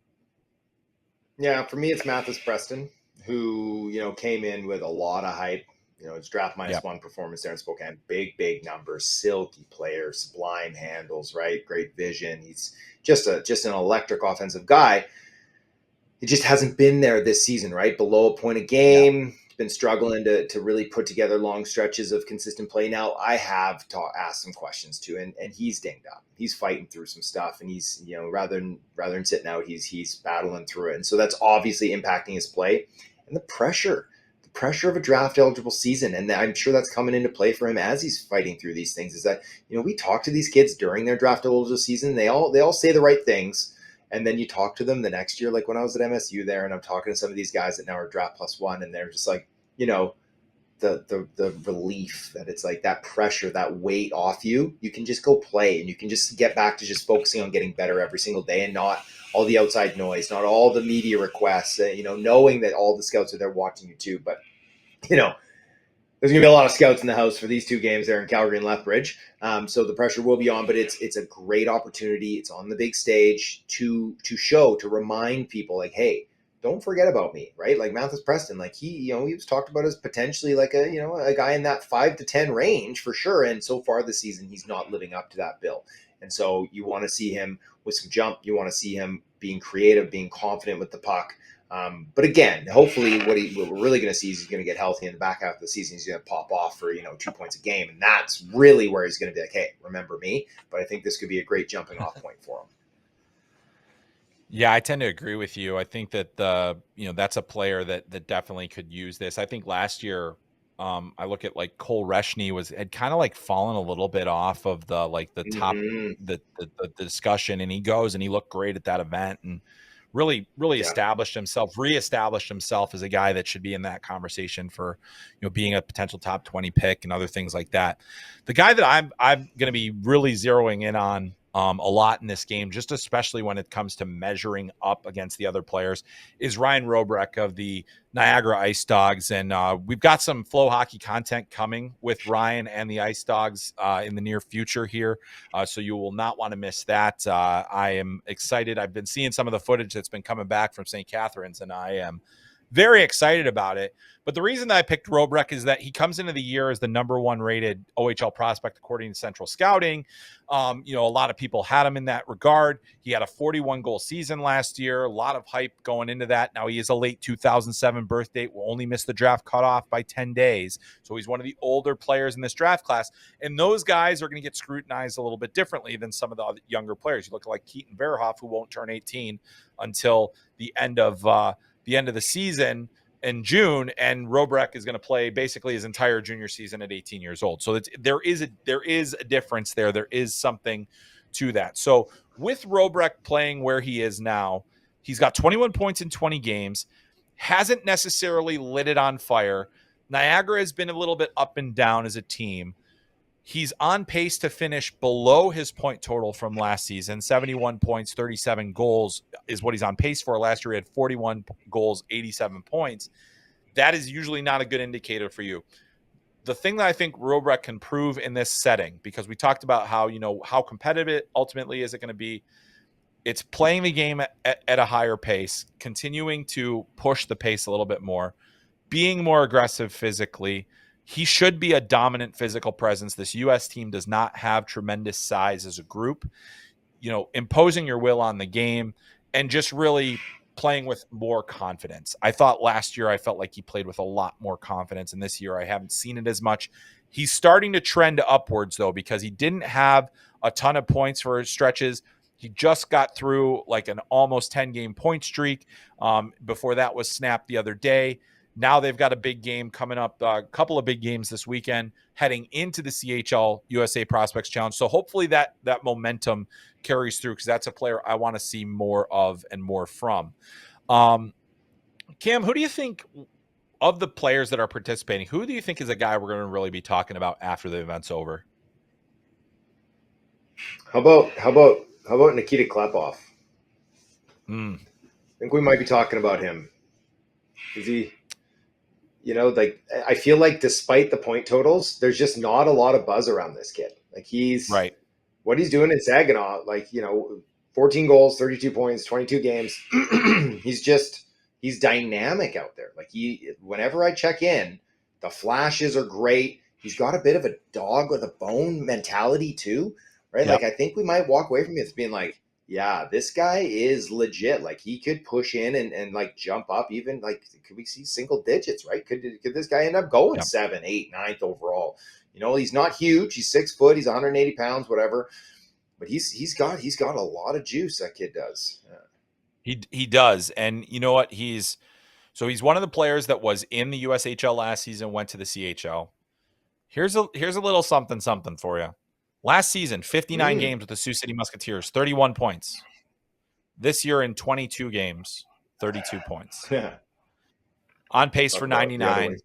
Yeah, for me, it's Mathis Preston, who, came in with a lot of hype. His draft -1 performance there in Spokane. Big numbers, silky player, sublime handles, right? Great vision. He's just an electric offensive guy. It just hasn't been there this season, right? Below a point a game. Yeah. Been struggling to really put together long stretches of consistent play. Now, I have asked some questions too, and he's dinged up. He's fighting through some stuff, and he's, rather than sitting out, he's battling through it. And so that's obviously impacting his play. And the pressure of a draft eligible season, and I'm sure that's coming into play for him as he's fighting through these things, is that, we talk to these kids during their draft eligible season. They all say the right things. And then you talk to them the next year, like when I was at MSU there, and I'm talking to some of these guys that now are draft +1, and they're just like, the relief that it's like that pressure, that weight off you. You can just go play, and you can just get back to just focusing on getting better every single day, and not all the outside noise, not all the media requests. Knowing that all the scouts are there watching you too, but there's going to be a lot of scouts in the house for these 2 games there in Calgary and Lethbridge. So the pressure will be on, but it's a great opportunity. It's on the big stage to remind people like, hey, don't forget about me, right? Like Mathis Preston, like he was talked about as potentially like a guy in that 5 to 10 range for sure. And so far this season, he's not living up to that bill. And so you want to see him with some jump. You want to see him being creative, being confident with the puck. But again, hopefully what we're really going to see is he's going to get healthy in the back half of the season. He's going to pop off for, 2 points a game. And that's really where he's going to be like, hey, remember me. But I think this could be a great jumping off point for him. Yeah, I tend to agree with you. I think that that's a player that definitely could use this. I think last year, I look at like Cole Reshny had kind of like fallen a little bit off of the top, the discussion, and he goes and he looked great at that event and really reestablished himself as a guy that should be in that conversation for, being a potential top 20 pick and other things like that. The guy that I'm going to be really zeroing in on a lot in this game, just especially when it comes to measuring up against the other players, is Ryan Robrek of the Niagara Ice Dogs. And we've got some FloHockey content coming with Ryan and the Ice Dogs in the near future here. So you will not want to miss that. I am excited. I've been seeing some of the footage that's been coming back from St. Catharines, and I am very excited about it. But the reason that I picked Robrek is that he comes into the year as the #1 rated OHL prospect according to Central Scouting. A lot of people had him in that regard. He had a 41-goal season last year. A lot of hype going into that. Now he is a late 2007 birth date. Will only miss the draft cutoff by 10 days. So he's one of the older players in this draft class. And those guys are going to get scrutinized a little bit differently than some of the other younger players. You look like Keaton Verhoff, who won't turn 18 until the end of the season in June, and Robrek is going to play basically his entire junior season at 18 years old. So there is a difference there. There is something to that. So with Robrek playing where he is now, he's got 21 points in 20 games, hasn't necessarily lit it on fire. Niagara has been a little bit up and down as a team. He's on pace to finish below his point total from last season. 71 points, 37 goals is what he's on pace for. Last year he had 41 goals, 87 points. That is usually not a good indicator for you. The thing that I think Robrek can prove in this setting, because we talked about how competitive it ultimately is it going to be. It's playing the game at a higher pace, continuing to push the pace a little bit more, being more aggressive physically. He should be a dominant physical presence. This U.S. team does not have tremendous size as a group. Imposing your will on the game and just really playing with more confidence. I thought last year I felt like he played with a lot more confidence, and this year I haven't seen it as much. He's starting to trend upwards, though, because he didn't have a ton of points for stretches. He just got through like an almost 10-game point streak. Before that was snapped the other day. Now they've got a big game coming up, a couple of big games this weekend, heading into the CHL USA Prospects Challenge. So hopefully that momentum carries through, because that's a player I want to see more of and more from. Cam, who do you think of the players that are participating, who do you think is a guy we're going to really be talking about after the event's over? How about Nikita Klepov? I think we might be talking about him. Is he? I feel like despite the point totals, there's just not a lot of buzz around this kid. Like he's right. what he's doing in Saginaw, 14 goals, 32 points, 22 games. he's dynamic out there. Whenever I check in, the flashes are great. He's got a bit of a dog with a bone mentality too, right? Yep. I think we might walk away from this being like, yeah, this guy is legit. He could push in and jump up even. Could we see single digits, right? Could this guy end up going 7, 8, 9th overall? He's not huge. He's 6 foot. He's 180 pounds, whatever. But he's got a lot of juice. That kid does. Yeah. He does, and you know what? He's one of the players that was in the USHL last season, went to the CHL. Here's a little something for you. Last season, 59 games with the Sioux City Musketeers, 31 points. This year in 22 games, 32 points. Yeah. On pace for 99,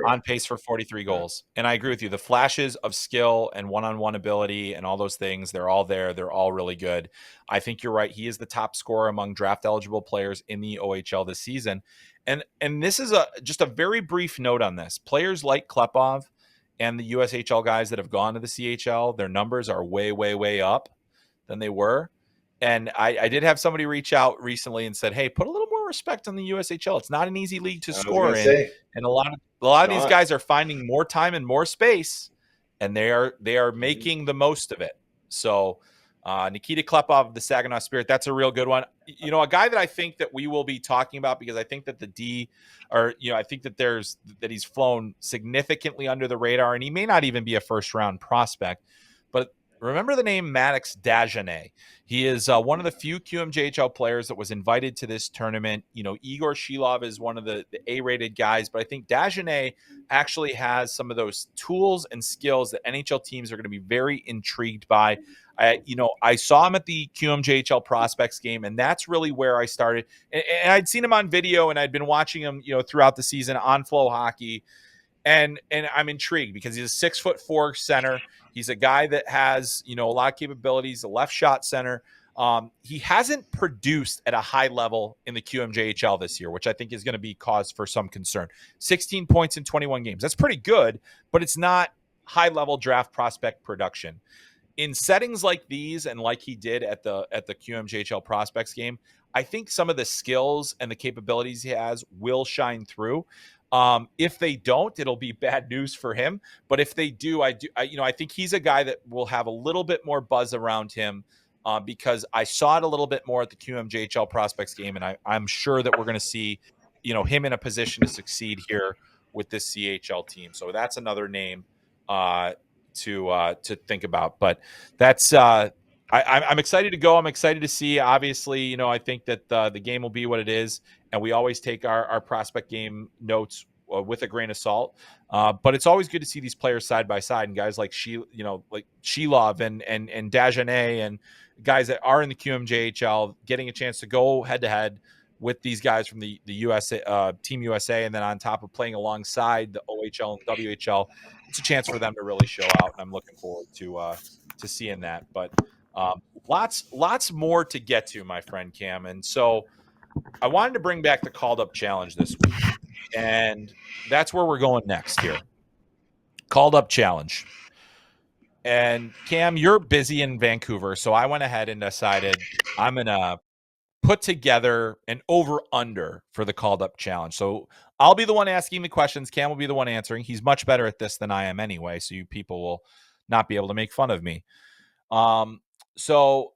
on pace for 43 goals. And I agree with you. The flashes of skill and one-on-one ability and all those things, they're all there. They're all really good. I think you're right. He is the top scorer among draft-eligible players in the OHL this season. And this is just a very brief note on this. Players like Klepov and the USHL guys that have gone to the CHL, their numbers are way, way, way up than they were. And I did have somebody reach out recently and said, hey, put a little more respect on the USHL. It's not an easy league to score in. And a lot of these guys are finding more time and more space, and they are making the most of it. So Nikita Klepov, the Saginaw Spirit, that's a real good one. A guy that I think that we will be talking about, because I think that I think that he's flown significantly under the radar, and he may not even be a first round prospect, but remember the name Maddox Dagenet. He is one of the few QMJHL players that was invited to this tournament. Igor Shilov is one of the A-rated guys, but I think Dagenet actually has some of those tools and skills that NHL teams are going to be very intrigued by. I saw him at the QMJHL Prospects game, and that's really where I started. And I'd seen him on video, and I'd been watching him, throughout the season on FloHockey. And I'm intrigued because he's a 6'4" center. He's a guy that has, a lot of capabilities, a left shot center. He hasn't produced at a high level in the QMJHL this year, which I think is going to be cause for some concern. 16 points in 21 games. That's pretty good, but it's not high level draft prospect production. In settings like these, and like he did at the QMJHL Prospects game, I think some of the skills and the capabilities he has will shine through. If they don't, it'll be bad news for him. But if they do, I think he's a guy that will have a little bit more buzz around him, because I saw it a little bit more at the QMJHL Prospects game, and I'm sure that we're going to see, him in a position to succeed here with this CHL team. So that's another name to think about. But that's I'm excited to go. I'm excited to see. Obviously, I think that the game will be what it is, and we always take our prospect game notes with a grain of salt. But it's always good to see these players side by side, and guys like Shilov and Dagenet and guys that are in the QMJHL getting a chance to go head to head with these guys from the USA Team USA, and then on top of playing alongside the OHL and WHL, it's a chance for them to really show out, and I'm looking forward to seeing that. But lots more to get to, my friend Cam. And so I wanted to bring back the Called Up Challenge this week, and that's where we're going next here. Called Up Challenge. And Cam, you're busy in Vancouver, so I went ahead and decided I'm going to put together an over-under for the Called Up Challenge. So I'll be the one asking the questions. Cam will be the one answering. He's much better at this than I am anyway, so you people will not be able to make fun of me. So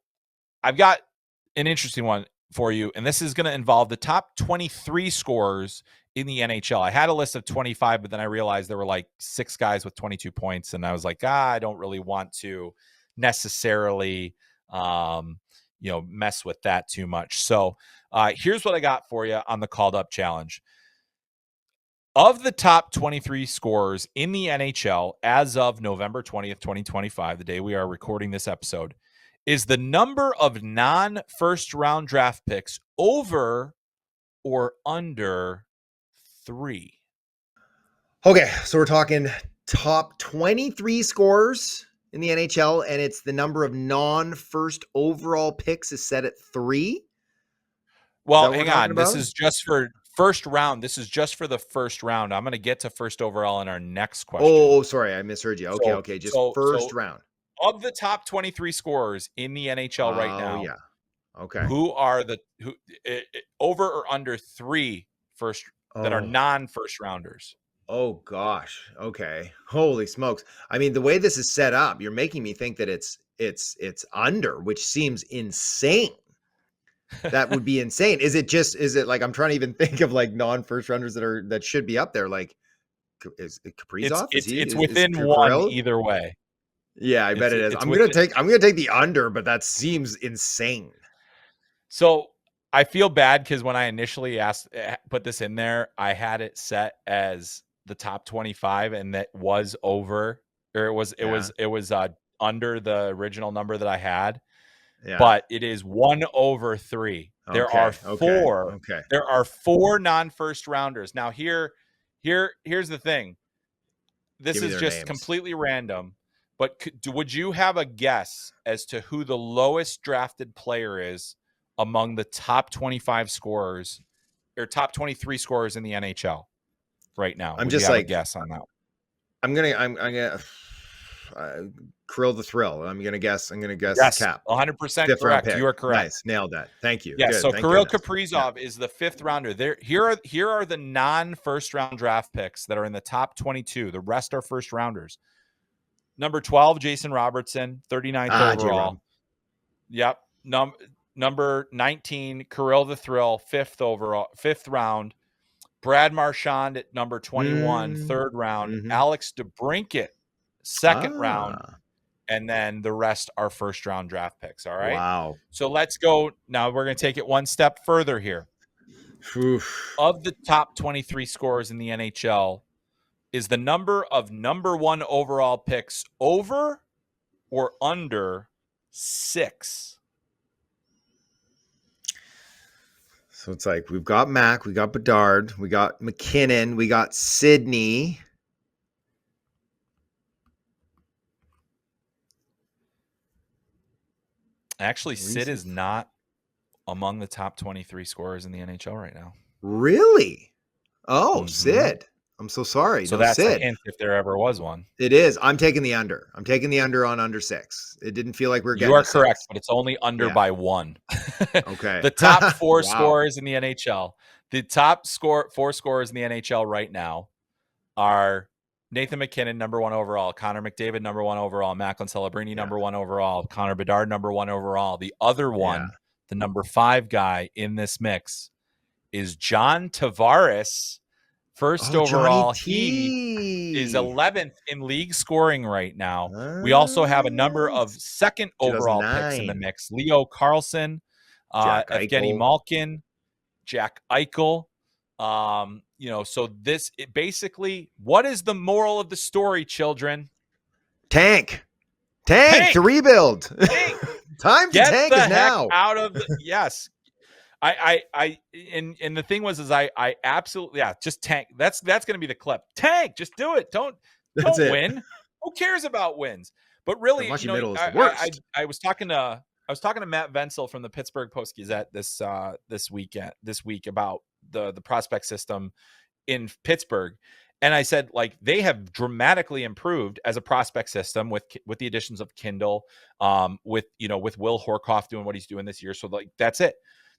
I've got an interesting one for you, and this is going to involve the top 23 scorers in the NHL. I had a list of 25, but then I realized there were like 6 guys with 22 points, and I was like, I don't really want to necessarily, mess with that too much. So here's what I got for you on the Called Up Challenge. Of the top 23 scorers in the NHL as of November 20th, 2025, the day we are recording this episode, is the number of non-first round draft picks over or under 3? Okay, so we're talking top 23 scorers in the NHL, and it's the number of non-first overall picks is set at 3. Well, hang on. This is just for first round. This is just for the first round. I'm going to get to first overall in our next question. Oh, sorry. I misheard you. Okay. Just first round. of the top 23 scorers in the NHL right now. Oh yeah. Okay. Who are over or under 3 first that are non-first rounders? Oh gosh. Okay. Holy smokes. I mean, the way this is set up, you're making me think that it's under, which seems insane. That would be insane. Is it like, I'm trying to even think of like non-first rounders that should be up there? Like, is Kaprizov? It's within one either way. Yeah, I bet it is. I'm gonna take the under, but that seems insane. So I feel bad because when I initially put this in there, I had it set as the top 25, and that was over, or it was under the original number that I had. Yeah. But it is 1 over 3. There are 4. Okay. There are 4 non-first rounders. Now here's the thing. This is just names. Completely random. But would you have a guess as to who the lowest drafted player is among the top 25 scorers or top 23 scorers in the NHL right now? I'm just like, a guess on that. I'm gonna Krill the Thrill. I'm gonna guess yes, Cap. 100% correct. You are correct. Nice, nailed that. Thank you. Yeah. Good. So Kirill Kaprizov is the 5th rounder. Here are the non-first round draft picks that are in the top 22. The rest are first rounders. Number 12, Jason Robertson, 39th overall. Yep. Number 19, Kirill the Thrill, 5th round. Brad Marchand at number 21, 3rd round. Mm-hmm. Alex DeBrincat, 2nd round. And then the rest are first round draft picks. All right. Wow. So let's go. Now we're going to take it one step further here. Oof. Of the top 23 scorers in the NHL, is the number of number 1 overall picks over or under 6? So it's like we've got Mac, we got Bedard, we got McKinnon, we got Sidney. Actually, Sid is not among the top 23 scorers in the NHL right now. Really? Oh, mm-hmm. Sid. I'm so sorry. So that's Sid. A hint if there ever was one. It is. I'm taking the under. I'm taking the under on under 6. It didn't feel like we were getting. You are correct, but it's only under by 1. Okay. The top 4 scorers in the NHL. The top 4 scorers in the NHL right now are Nathan McKinnon, number 1 overall. Connor McDavid, number 1 overall. Macklin Celebrini, number 1 overall. Connor Bedard, number 1 overall. The other one, the number 5 guy in this mix, is John Tavares. First overall, he is 11th in league scoring right now. We also have a number of 2nd overall picks in the mix. Leo Carlson, Evgeny Malkin, Jack Eichel. So basically, what is the moral of the story, children? Tank to rebuild. Time to tank is now. Out of yes. And the thing was I absolutely just tank. That's going to be the clip. Tank, just do it. Don't win. Who cares about wins? But really, I was talking to Matt Venzel from the Pittsburgh Post-Gazette this week about the prospect system in Pittsburgh. And I said, like, they have dramatically improved as a prospect system with the additions of Kindle, with Will Horkoff doing what he's doing this year. So like, that's it.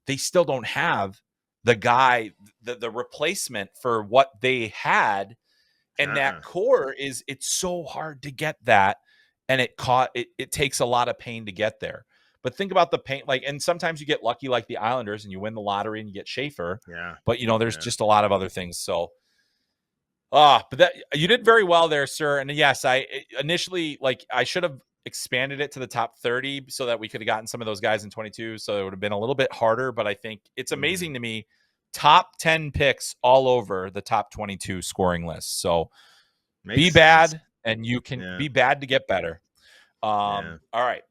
They still don't have the guy, the replacement for what they had. And that core it's so hard to get that. And it takes a lot of pain to get there. But think about the pain, and sometimes you get lucky like the Islanders and you win the lottery and you get Schaefer. Yeah. But there's just a lot of other things. So, but that you did very well there, sir. And yes, I initially, I should have expanded it to the top 30 so that we could have gotten some of those guys in 22. So it would have been a little bit harder, but I think it's amazing to me. Top 10 picks all over the top 22 scoring list. So be bad and you can be bad to get better. All right.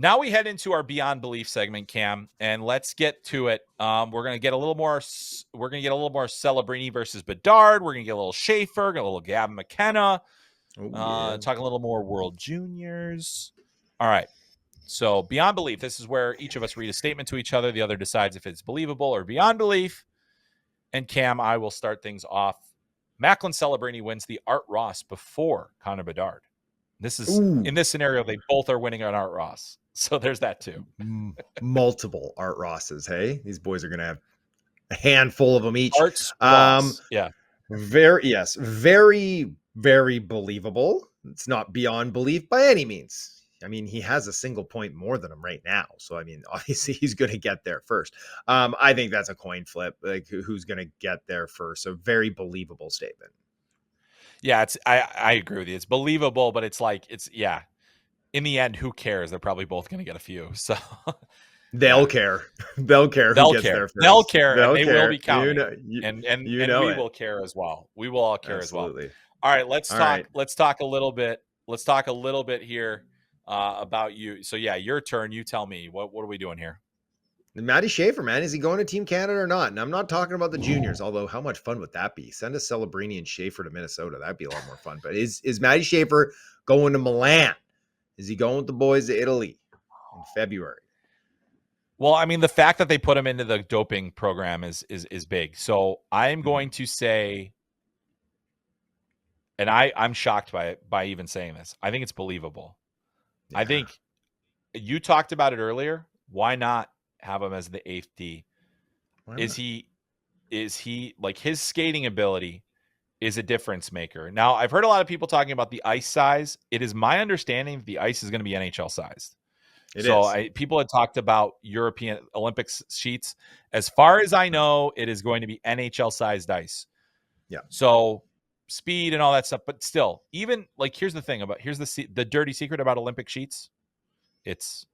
Now we head into our Beyond Belief segment, Cam, and let's get to it. We're going to get a little more Celebrini versus Bedard. We're going to get a little Schaefer, get a little Gavin McKenna. Talking a little more World Juniors. All right. So Beyond Belief, this is where each of us read a statement to each other. The other decides if it's believable or beyond belief. And Cam, I will start things off. Macklin Celebrini wins the Art Ross before Connor Bedard. This is Ooh. in this scenario, they both are winning on Art Ross. So there's that too. Multiple Art Rosses. Hey, these boys are going to have a handful of them each. Art's Ross. Yeah. Very, very believable. It's not beyond belief by any means. I mean, he has a single point more than him right now. So, I mean, obviously he's going to get there first. I think that's a coin flip. Like, who's going to get there first? So, very believable statement. Yeah, I agree with you. It's believable, but it's like in the end, who cares? They're probably both going to get a few. So they'll care. They'll care who gets there first. They'll care, and they will be counting. And we it. will care as well. We will all care Absolutely. as well. All right, let's talk. Right. Let's talk a little bit. Let's talk a little bit here about you. So yeah, your turn. You tell me what are we doing here? Matty Schaefer, man, is he going to Team Canada or not? And I'm not talking about the juniors, although how much fun would that be? Send a Celebrini and Schaefer to Minnesota. That'd be a lot more fun. But is Matty Schaefer going to Milan? Is he going with the boys to Italy in February? Well, I mean, the fact that they put him into the doping program is big. So I'm going to say, and I'm shocked by it, by even saying this. I think it's believable. Yeah. I think you talked about it earlier. Why not have him as the 8th D? Is he like, his skating ability is a difference maker. Now, I've heard a lot of people talking about the ice size. It is my understanding that the ice is going to be NHL sized. People had talked about European Olympics sheets. As far as I know, it is going to be NHL sized ice. Yeah. So speed and all that stuff, but still, even like, here's the dirty secret about Olympic sheets. It's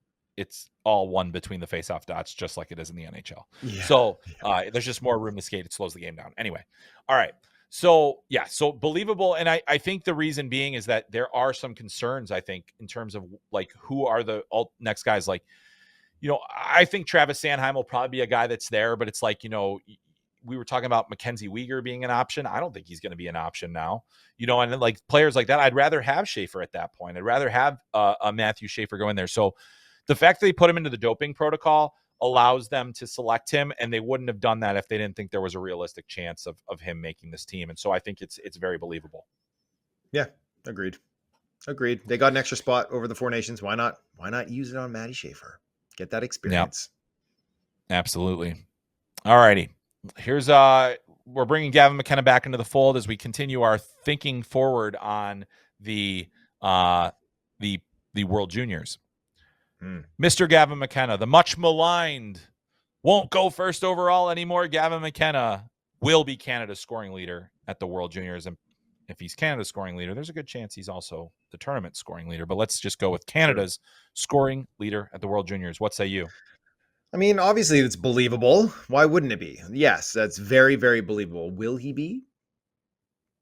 all one between the face-off dots, just like it is in the NHL. Yeah. So there's just more room to skate. It slows the game down. Anyway. All right. So yeah, so believable. And I think the reason being is that there are some concerns, I think, in terms of like, who are the next guys? Like, I think Travis Sanheim will probably be a guy that's there, but it's like, we were talking about Mackenzie Weegar being an option. I don't think he's going to be an option now, and then, like, players like that, I'd rather have Schaefer at that point. I'd rather have a Matthew Schaefer go in there. So the fact that they put him into the doping protocol allows them to select him, and they wouldn't have done that if they didn't think there was a realistic chance of him making this team. And so I think it's very believable. Yeah, agreed. They got an extra spot over the Four Nations. Why not use it on Matty Schaefer? Get that experience. Yep. Absolutely. All righty. Here's we're bringing Gavin McKenna back into the fold as we continue our thinking forward on the World Juniors. Mr. Gavin McKenna, the much maligned, won't go first overall anymore. Gavin McKenna will be Canada's scoring leader at the World Juniors. And if he's Canada's scoring leader, there's a good chance he's also the tournament scoring leader. But let's just go with Canada's scoring leader at the World Juniors. What say you? I mean, obviously it's believable. Why wouldn't it be? Yes, that's very, very believable. Will he be?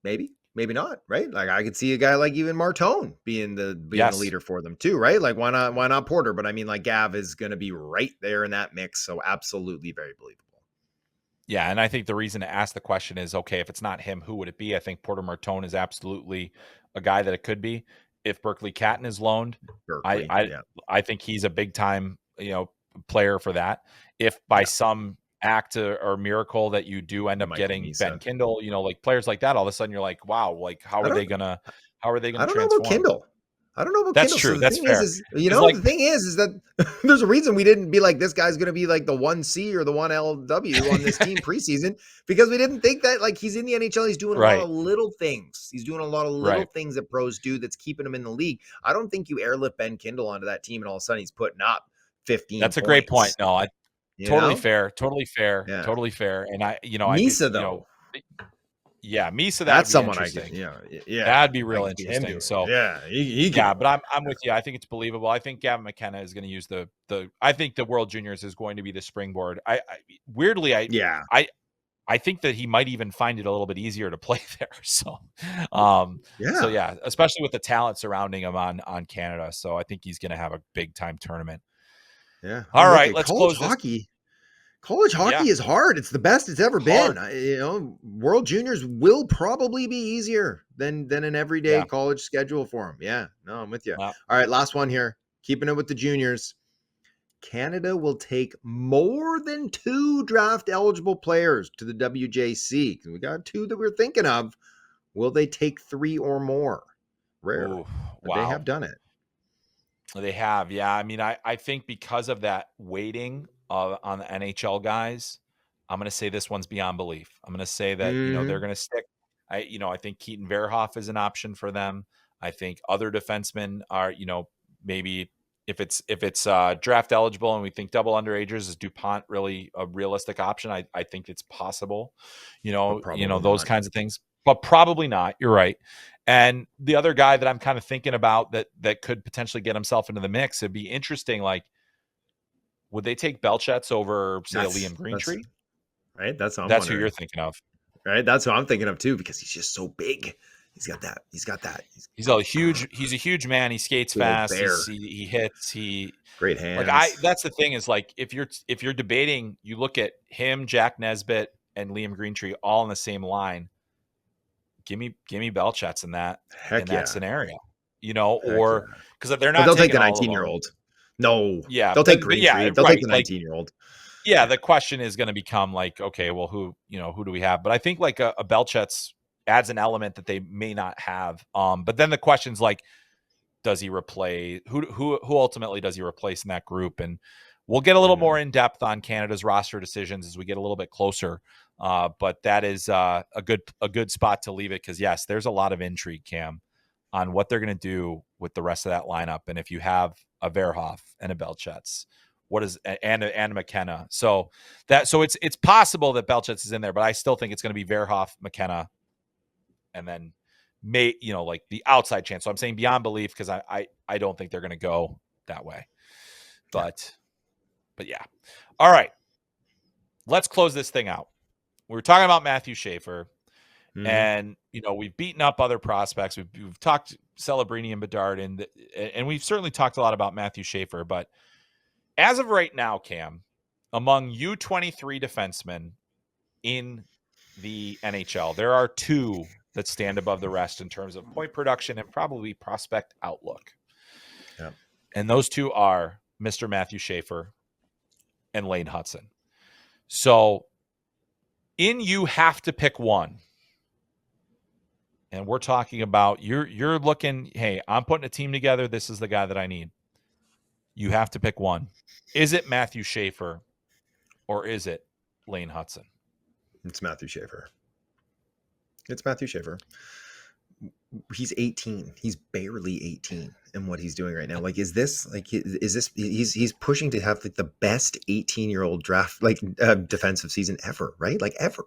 Maybe not, right? Like, I could see a guy like even Martone being the leader for them too, right? Like, why not Porter? But I mean, like, Gav is going to be right there in that mix. So absolutely very believable. Yeah. And I think the reason to ask the question is, okay, if it's not him, who would it be? I think Porter Martone is absolutely a guy that it could be. If Berkeley Catton is loaned, I think he's a big time, player for that. If by some act or miracle that you do end up getting Ben Kindle, like players like that, all of a sudden you're like, wow, like how are they gonna transform? I don't know about Kindle. That's Kindle. true. So that's fair. The thing is that there's a reason we didn't be like, this guy's going to be like the 1C or the 1LW on this team preseason, because we didn't think that, like, he's in the NHL. He's doing a lot of little things. He's doing a lot of little things that pros do that's keeping him in the league. I don't think you airlift Ben Kindle onto that team and all of a sudden he's putting up 15 That's points. A great point. No, totally fair. And Misa, though. Misa, that's someone interesting. Yeah, that'd be real interesting. So he but I'm with you. I think it's believable. I think Gavin McKenna is going to use I think the World Juniors is going to be the springboard. I think that he might even find it a little bit easier to play there. So, especially with the talent surrounding him on Canada. So I think he's going to have a big time tournament. Yeah. All right, let's close hockey. College hockey is hard. It's the best it's ever been. World Juniors will probably be easier than an everyday college schedule for them. Yeah, no, I'm with you. All right, last one here. Keeping it with the juniors. Canada will take more than 2 draft eligible players to the WJC. We got 2 that we're thinking of. Will they take 3 or more? rare. Ooh, But they wow. have done it. They have, yeah. I mean, I think because of that waiting on the NHL guys, I'm going to say this one's beyond belief. I'm going to say that they're going to stick. I think Keaton Verhoff is an option for them. I think other defensemen are, maybe if it's draft eligible and we think double underagers, is DuPont really a realistic option? I think it's possible. Those kinds of things, but probably not. You're right. And the other guy that I'm kind of thinking about that could potentially get himself into the mix, it'd be interesting. Like, would they take Belchetz over, say, a Liam Greentree? Right. That's what I'm That's who wondering. you're thinking of. Right. That's what I'm thinking of too, because he's just so big. He's got that. He's a huge man. He skates fast. He hits. Great hands. That's the thing is, like, if you're debating, you look at him, Jack Nesbitt, and Liam Greentree all in the same line. Give me Belchetz in that scenario, or because they're not. But they'll take the 19-year-old. No, yeah, they'll take Greentree. Yeah, they'll take the 19-year-old. Yeah, the question is going to become like, okay, well, who do we have? But I think like a Belchetz adds an element that they may not have. But then the question's like, does he replace who ultimately does he replace in that group? And we'll get a little more in depth on Canada's roster decisions as we get a little bit closer. But that is a good spot to leave it, because yes, there's a lot of intrigue, Cam, on what they're going to do with the rest of that lineup. And if you have a Verhoff and a Belchetz, what is and a McKenna? So it's possible that Belchetz is in there, but I still think it's going to be Verhoff, McKenna, and then like the outside chance. So I'm saying beyond belief, because I don't think they're going to go that way. But yeah. All right. Let's close this thing out. We were talking about Matthew Schaefer, and we've beaten up other prospects. We've talked Celebrini and Bedard, and we've certainly talked a lot about Matthew Schaefer. But as of right now, Cam, among U23 defensemen in the NHL, there are two that stand above the rest in terms of point production and probably prospect outlook. Yeah. And those two are Mr. Matthew Schaefer and Lane Hutson. So you have to pick one. And we're talking about you're looking, hey, I'm putting a team together. This is the guy that I need. You have to pick one. Is it Matthew Schaefer or is it Lane Hutson? It's Matthew Schaefer. He's 18. He's barely 18 in what he's doing right now. Like, is this he's pushing to have like the best 18-year-old draft, defensive season ever, right? Like ever.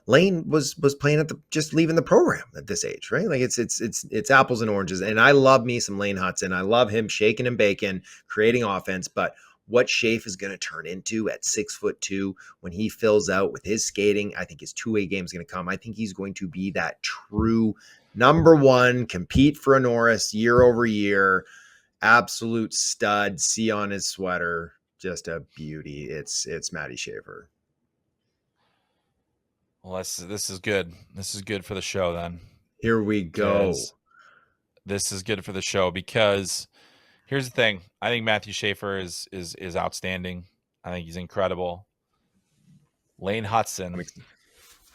Lane was playing just leaving the program at this age, right? Like it's apples and oranges. And I love me some Lane Hutson. I love him shaking and baking, creating offense, but what Schaefer is going to turn into at 6'2" when he fills out with his skating, I think his two-way game is going to come. I think he's going to be that true number one, compete for a Norris year over year, absolute stud, see on his sweater, just a beauty. It's Matty Schaefer. Well, this is good. This is good for the show then. Here we go. This is good for the show because here's the thing. I think Matthew Schaefer is outstanding. I think he's incredible. Lane Hutson,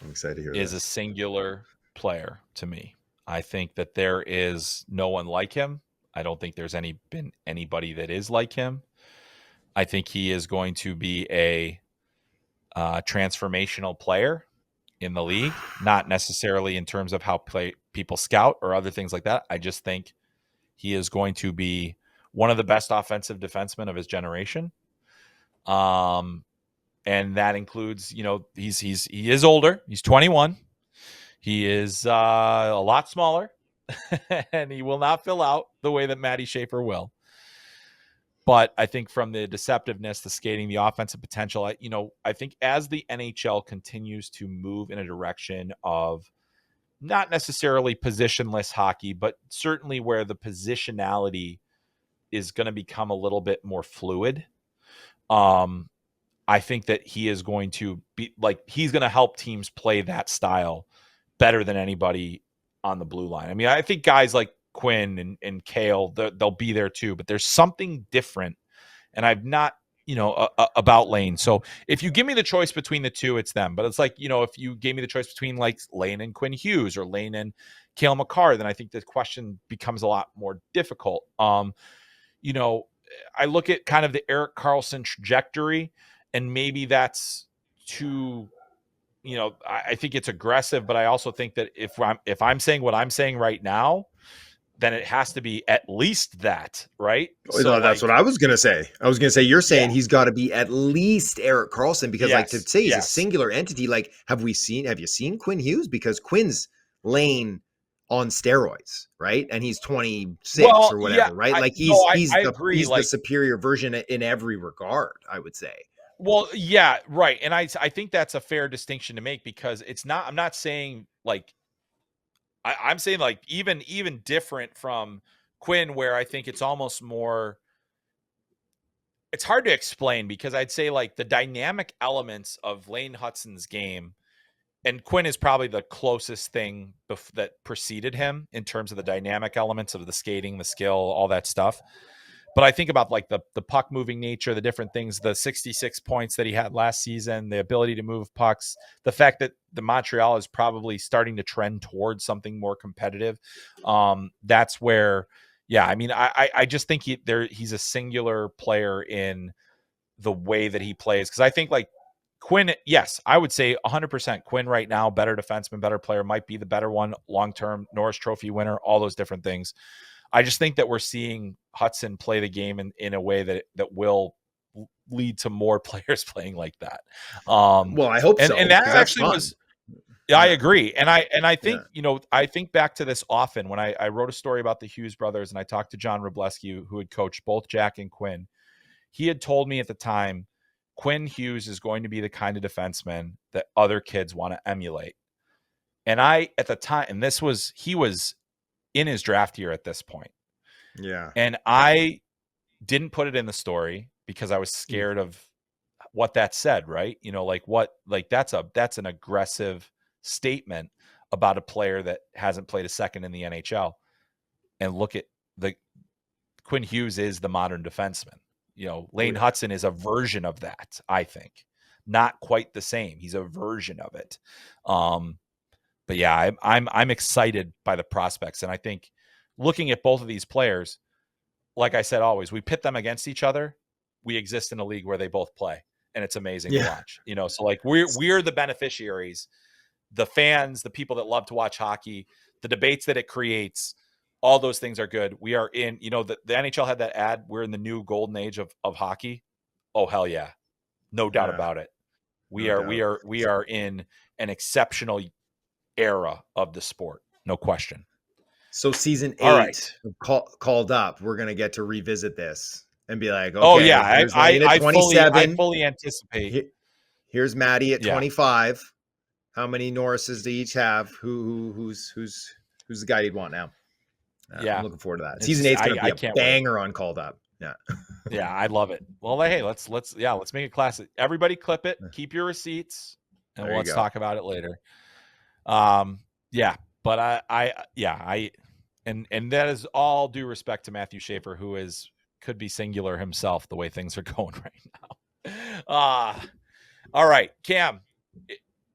I'm excited to hear is a singular player to me. I think that there is no one like him. I don't think there's been anybody that is like him. I think he is going to be a transformational player in the league, not necessarily in terms of how people scout or other things like that. I just think he is going to be one of the best offensive defensemen of his generation. And that includes, he is older. He's 21. He is a lot smaller, and he will not fill out the way that Matty Schaefer will. But I think from the deceptiveness, the skating, the offensive potential, I think as the NHL continues to move in a direction of not necessarily positionless hockey, but certainly where the positionality is going to become a little bit more fluid, I think that he is going to be he's going to help teams play that style better than anybody on the blue line. I mean, I think guys like Quinn and Kale, they'll be there too, but there's something different. And I've not, about Lane. So if you give me the choice between the two, it's them. But it's like, if you gave me the choice between like Lane and Quinn Hughes or Lane and Cale Makar, then I think the question becomes a lot more difficult. I look at kind of the Erik Karlsson trajectory, and maybe that's too, I think it's aggressive, but I also think that if I'm saying what I'm saying right now, then it has to be at least that, right? So that's what I was going to say. I was going to say, you're saying he's got to be at least Erik Karlsson, because like to say he's a singular entity, like have you seen Quinn Hughes? Because Quinn's Lane on steroids, right? And he's 26 or whatever, right? Like he's the superior version in every regard, I would say. Well, yeah, right. And I think that's a fair distinction to make, because I'm not saying like, I'm saying like even different from Quinn, where I think it's almost more, it's hard to explain, because I'd say like the dynamic elements of Lane Hutson's game, and Quinn is probably the closest thing that preceded him in terms of the dynamic elements of the skating, the skill, all that stuff. But I think about like the puck moving nature, the different things, the 66 points that he had last season, the ability to move pucks, the fact that the Montreal is probably starting to trend towards something more competitive. That's where, I mean, I just think he's a singular player in the way that he plays. Cause I think like Quinn, yes, I would say 100% Quinn right now, better defenseman, better player, might be the better one, long-term Norris Trophy winner, all those different things. I just think that we're seeing Hutson play the game in a way that will lead to more players playing like that. Well, I hope so. And that actually was, I agree. And I think, I think back to this often when I wrote a story about the Hughes brothers, and I talked to John Wroblewski, who had coached both Jack and Quinn. He had told me at the time, Quinn Hughes is going to be the kind of defenseman that other kids want to emulate. And I, at the time, and he was in his draft year at this point. Yeah. And I didn't put it in the story because I was scared of what that said, right? That's an aggressive statement about a player that hasn't played a second in the NHL. And look at Quinn Hughes is the modern defenseman. Lane Hutson is a version of that, I think. Not quite the same. He's a version of it. But yeah, I'm excited by the prospects. And I think looking at both of these players, like I said, always, we pit them against each other. We exist in a league where they both play, and it's amazing to watch. So like we're the beneficiaries, the fans, the people that love to watch hockey, the debates that it creates, all those things are good. We are in, the NHL had that ad, we're in the new golden age of hockey. Oh, hell yeah. No doubt about it. We are in an exceptional era of the sport. No question. So season 8 called up. We're going to get to revisit this and be like, okay, oh yeah, I fully anticipate. Here's Maddie at 25. How many Norrises do each have? Who's the guy you'd want now? I'm looking forward to that. Season 8 is going to be a banger on Called Up. Yeah. Yeah, I love it. Well, hey, let's make it classic. Everybody clip it, keep your receipts, and let's talk about it later. But and that is all due respect to Matthew Schaefer, who could be singular himself the way things are going right now. All right, Cam,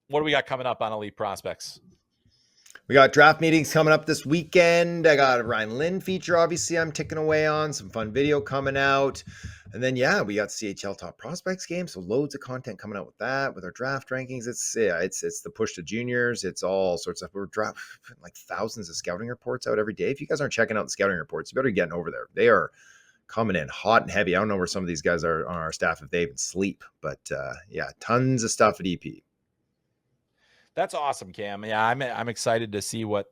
what do we got coming up on Elite Prospects? We got draft meetings coming up this weekend. I got a Ryan Lynn feature, obviously, I'm ticking away on. Some fun video coming out. And then, we got CHL Top Prospects game. So loads of content coming out with that, with our draft rankings. It's the push to juniors. It's all sorts of, we're drafting like thousands of scouting reports out every day. If you guys aren't checking out the scouting reports, you better get over there. They are coming in hot and heavy. I don't know where some of these guys are on our staff, if they even sleep, but tons of stuff at EP. That's awesome, Cam. Yeah, I'm excited to see what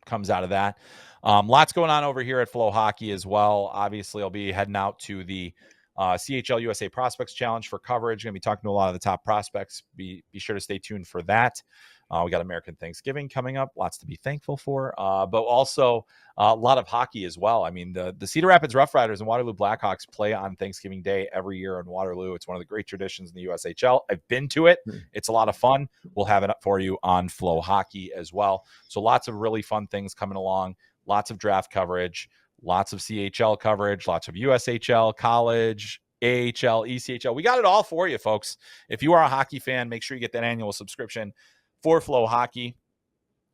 comes out of that. Lots going on over here at FloHockey as well. Obviously, I'll be heading out to the CHL USA Prospects Challenge for coverage. Going to be talking to a lot of the top prospects. Be sure to stay tuned for that. We got American Thanksgiving coming up. Lots to be thankful for. But also a lot of hockey as well. I mean, the Cedar Rapids Rough Riders and Waterloo Blackhawks play on Thanksgiving Day every year in Waterloo. It's one of the great traditions in the USHL. I've been to it. It's a lot of fun. We'll have it up for you on FloHockey as well. So lots of really fun things coming along. Lots of draft coverage. Lots of CHL coverage. Lots of USHL, college, AHL, ECHL. We got it all for you, folks. If you are a hockey fan, make sure you get that annual subscription for FloHockey.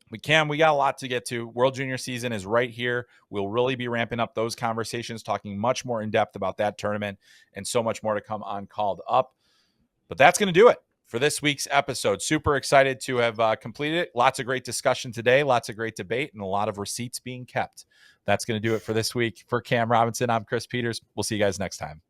We got a lot to get to. World Junior season is right here. We'll really be ramping up those conversations, talking much more in depth about that tournament and so much more to come on Called Up. But that's going to do it for this week's episode. Super excited to have completed it. Lots of great discussion today, lots of great debate, and a lot of receipts being kept. That's going to do it for this week. For Cam Robinson, I'm Chris Peters. We'll see you guys next time.